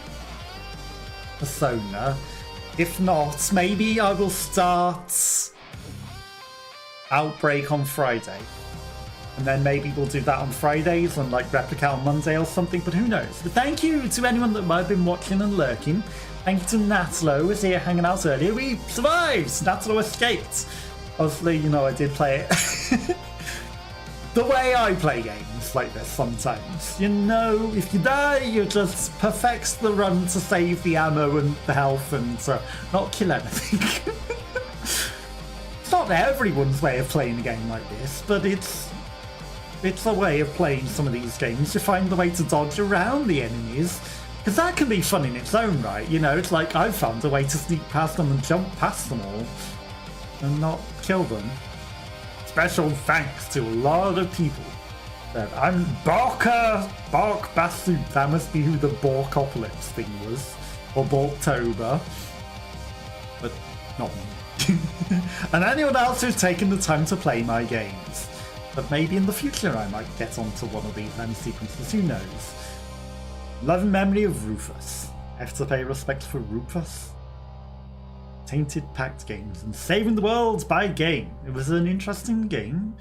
Persona. If not, maybe I will start Outbreak on Friday. And then maybe we'll do that on Fridays and like Replica on Monday or something, but who knows. But thank you to anyone that might have been watching and lurking. Thank you to Natlo, who was here hanging out earlier. We survived! Natlo escaped. Obviously, you know, I did play it the way I play games like this sometimes. You know, if you die, you just perfect the run to save the ammo and the health and not kill anything. It's not everyone's way of playing a game like this, but it's a way of playing some of these games. You find the way to dodge around the enemies, because that can be fun in its own right. You know, it's like I've found a way to sneak past them and jump past them all and not kill them. Special thanks to a lot of people. I'm Bark Basu. That must be who the Borkopolis thing was, or Borktober, but not me. And anyone else who's taken the time to play my games. But maybe in the future I might get onto one of these end sequences, who knows. Love and memory of Rufus. Have to pay respect for Rufus. Tainted Pact Games and Saving the World by Game. It was an interesting game.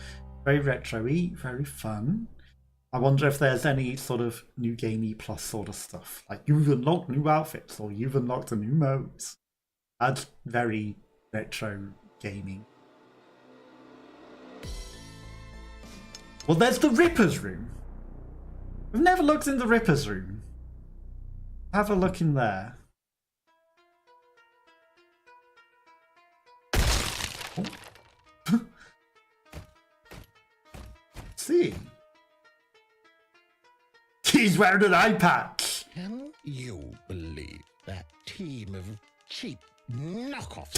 Very retro-y, very fun. I wonder if there's any sort of new gamey plus sort of stuff. Like you've unlocked new outfits or you've unlocked a new modes. That's very retro gaming. Well, there's the Ripper's Room. We've never looked in the Ripper's Room. Have a look in there. Oh. See. He's wearing an eye patch. Can you believe that team of cheap knockoff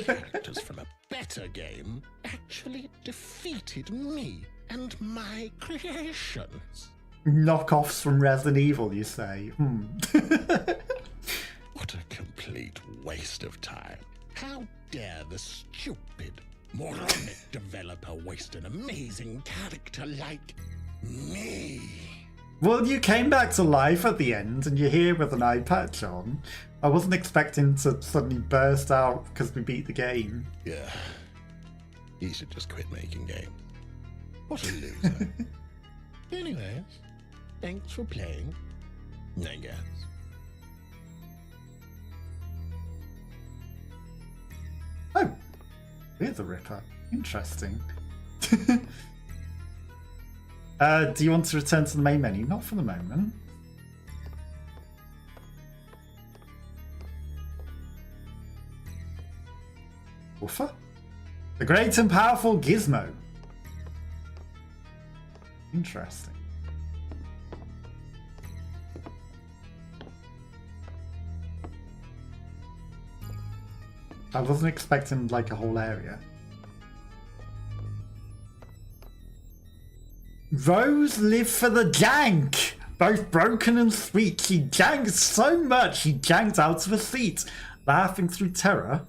characters from a better game actually defeated me and my creations? Knockoffs from Resident Evil, you say? What a complete waste of time. How dare the stupid, moronic developer waste an amazing character like me? Well, you came back to life at the end and you're here with an eye patch on. I wasn't expecting to suddenly burst out because we beat the game. Yeah. He should just quit making games. What a loser. Anyways, thanks for playing, I guess. Oh, we're the Ripper. Interesting. Do you want to return to the main menu? Not for the moment. Woofer? The great and powerful Gizmo. Interesting. I wasn't expecting like a whole area. Rose lived for the jank! Both broken and sweet. She janked so much she janked out of her seat, laughing through terror.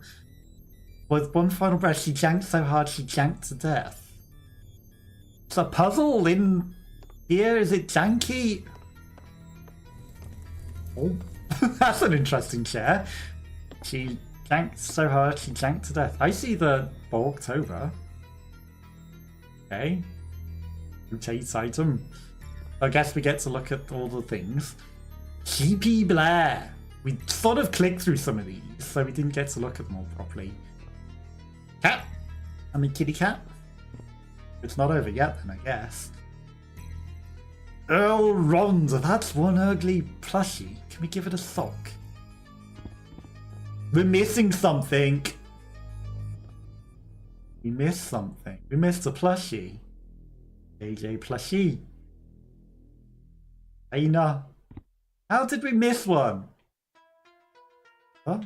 With one final breath, she janked so hard she janked to death. It's a puzzle in here. Is it janky? Oh, that's an interesting chair. She janked so hard she janked to death. I see the Borktober. Okay. Rotate item. I guess we get to look at all the things. Sheepy Blair. We sort of clicked through some of these, so we didn't get to look at them all properly. Cat. I'm a kitty cat. It's not over yet then, I guess. Earl Ronda, that's one ugly plushie. Can we give it a sock? We're missing something. We missed something. We missed a plushie. AJ plushie. Aina. How did we miss one? Huh?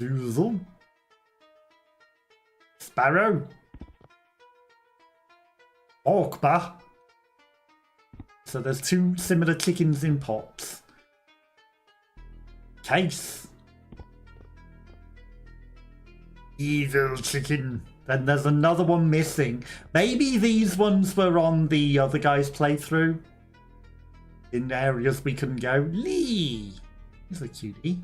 Doozle. Sparrow. Orkba. So there's two similar chickens in pots. Case. Evil chicken. Then there's another one missing. Maybe these ones were on the other guy's playthrough. In areas we couldn't go. Lee! He's a cutie.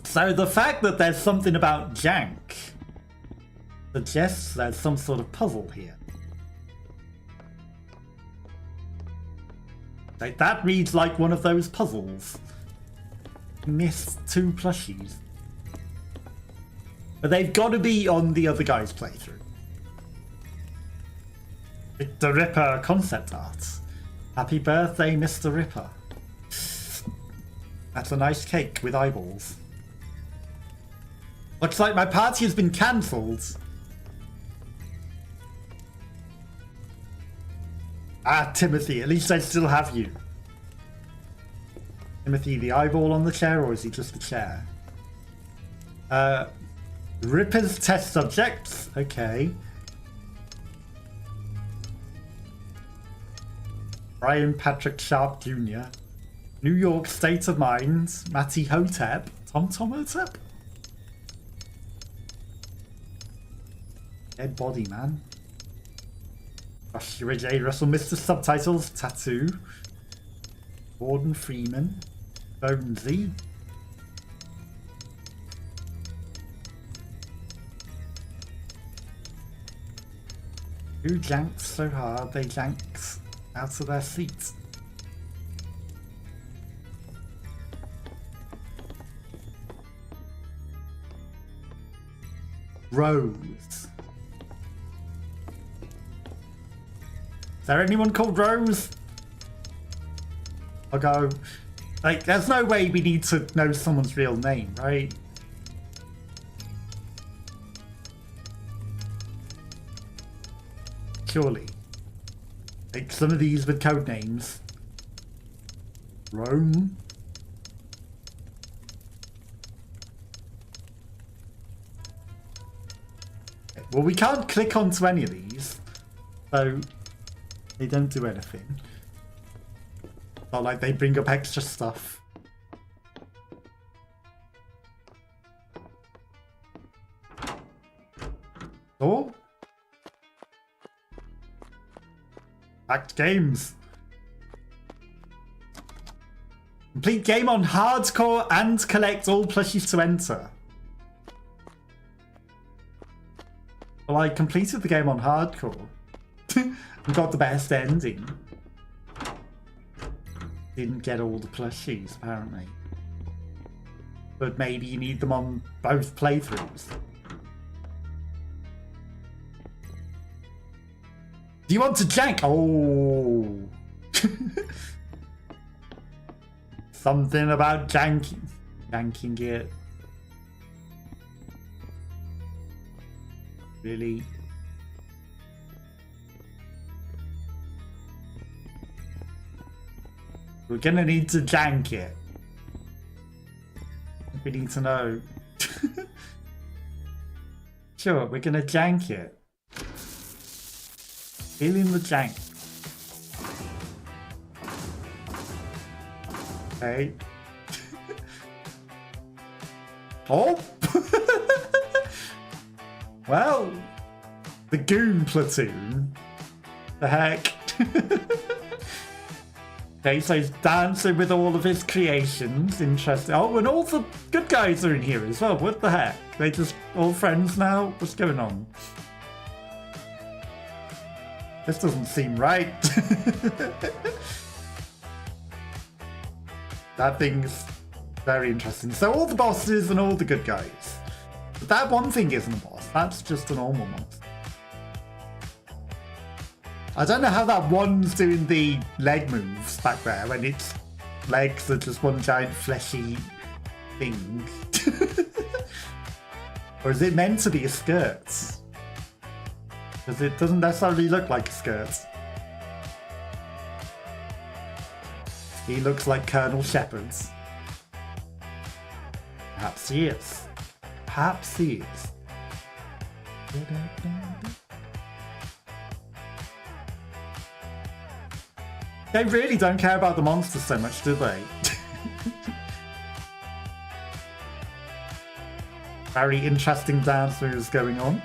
So the fact that there's something about jank suggests there's some sort of puzzle here. Like, that reads like one of those puzzles. Missed two plushies. But they've got to be on the other guy's playthrough. The Ripper concept art. Happy birthday, Mr. Ripper. That's a nice cake with eyeballs. Looks like my party has been cancelled. Ah, Timothy, at least I still have you. Timothy, the eyeball on the chair, or is he just a chair? Ripper's test subjects. Okay. Brian Patrick Sharp Jr. New York State of Mind. Matty Hotep. Tom Hotep? Dead body, man. Joshua J. Russell, Mr. Subtitles, Tattoo. Gordon Freeman. Bonesy. Who janked so hard they janked out of their seats? Rose. Is there anyone called Rose? I'll go. Like, there's no way we need to know someone's real name, right? Surely. Like, some of these with code names. Rome. Well, we can't click onto any of these, so they don't do anything. Not like they bring up extra stuff. Oh? Back games. Complete game on hardcore and collect all plushies to enter. Well, I completed the game on hardcore. And got the best ending. Didn't get all the plushies, apparently. But maybe you need them on both playthroughs. Do you want to jank? Oh. Something about janking it. Really? We're gonna need to jank it. We need to know. Sure, we're gonna jank it. Feeling the jank. Okay. Oh! Well, the Goon Platoon. The heck? Okay, so he's dancing with all of his creations. Interesting. Oh, and all the good guys are in here as well. What the heck? They just all friends now? What's going on? This doesn't seem right. That thing's very interesting. So all the bosses and all the good guys. But that one thing isn't a boss. That's just a normal monster. I don't know how that one's doing the leg moves back there when its legs are just one giant fleshy thing. Or is it meant to be a skirt? Because it doesn't necessarily look like a skirt. He looks like Colonel Shepard's. Perhaps he is. Perhaps he is. They really don't care about the monsters so much, do they? Very interesting dance moves going on.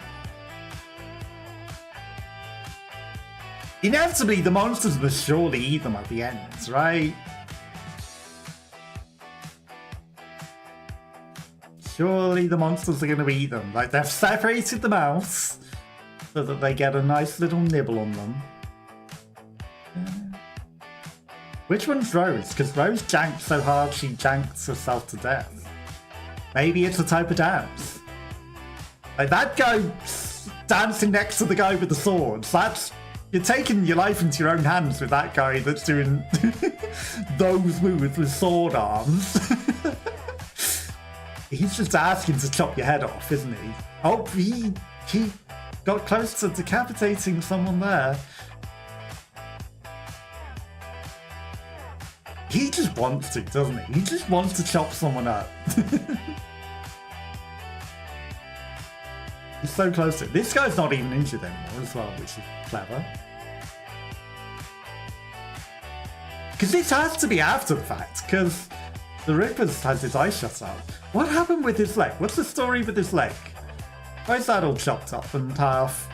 Inevitably, the monsters must surely eat them at the end, right? Surely the monsters are going to eat them. Like, they've separated them out so that they get a nice little nibble on them. Which one's Rose? Because Rose janked so hard she janked herself to death. Maybe it's a type of dance. Like, that guy dancing next to the guy with the swords, that's... You're taking your life into your own hands with that guy that's doing those moves with sword arms. He's just asking to chop your head off, isn't he? Oh, he got close to decapitating someone there. He just wants to, doesn't he? He just wants to chop someone up. He's so close to it. This guy's not even injured anymore as well, which is clever. Because this has to be after the fact, because the Ripper's has his eye shut out. What happened with his leg? What's the story with his leg? Why is that all chopped up and half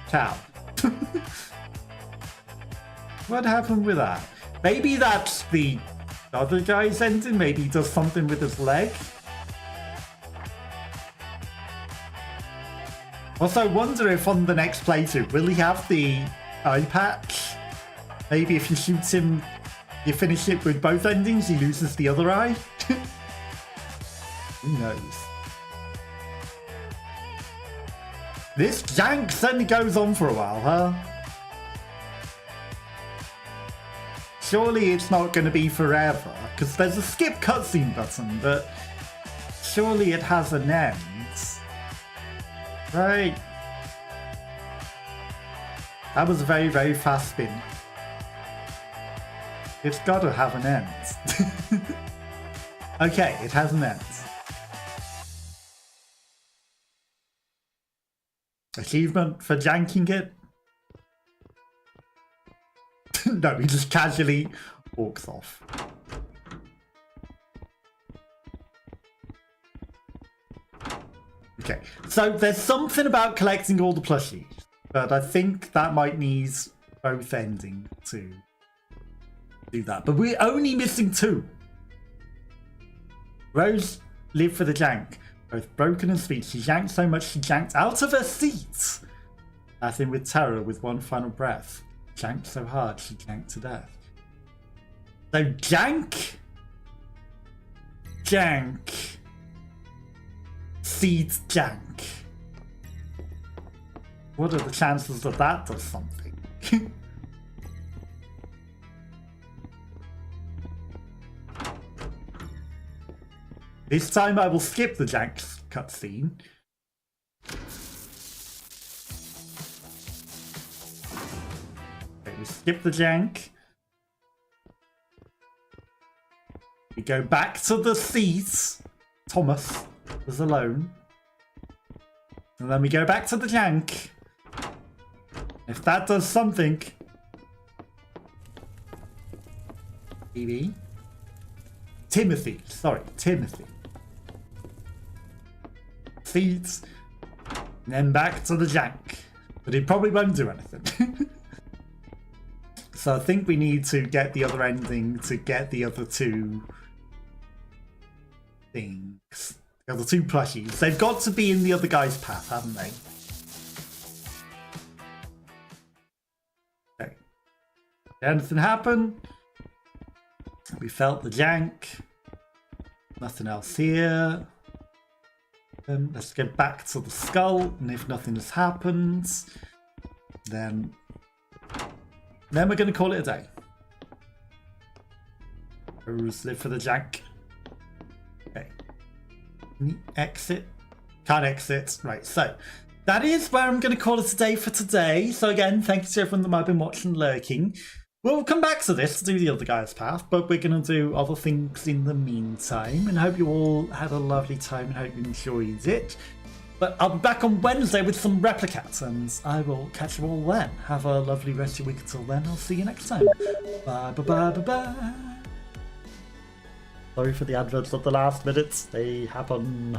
cow? What happened with that? Maybe that's the other guy's ending. Maybe he does something with his leg. Also, I wonder if on the next playthrough, will he have the eye patch? Maybe if you shoot him, you finish it with both endings, he loses the other eye? Who knows? This jank certainly goes on for a while, huh? Surely it's not going to be forever, because there's a skip cutscene button, but surely it has an end. Right. That was a very, very fast spin. It's got to have an end. Okay, it has an end. Achievement for janking it? No, he just casually walks off. Okay, so there's something about collecting all the plushies, but I think that might need both ending to do that. But we're only missing two. Rose lived for the jank, both broken and sweet. She janked so much she janked out of her seat, as in with terror with one final breath. Janked so hard she janked to death. So jank, jank, seed jank. What are the chances that that does something? This time I will skip the jank cutscene. Okay, we skip the jank. We go back to the seat. Thomas was alone. And then we go back to the jank. If that does something. Maybe. Timothy. Sorry, Timothy. Seeds. And then back to the jank. But it probably won't do anything. So I think we need to get the other ending to get the other two things. The other two plushies. They've got to be in the other guy's path, haven't they? Okay. Did anything happen? We felt the jank. Nothing else here. Let's get back to the skull, and if nothing has happened, then we're going to call it a day. Rose live for the jank. Okay. Exit. Can't exit. Right, so that is where I'm going to call it a day for today. So again, thank you to everyone that might have been watching and lurking. We'll come back to this to do the other guy's path, but we're going to do other things in the meantime. And I hope you all had a lovely time and hope you enjoyed it. But I'll be back on Wednesday with some replicats, and I will catch you all then. Have a lovely rest of your week until then. I'll see you next time. Bye, bye, bye, bye, bye. Sorry for the adverts at the last minute. They happen.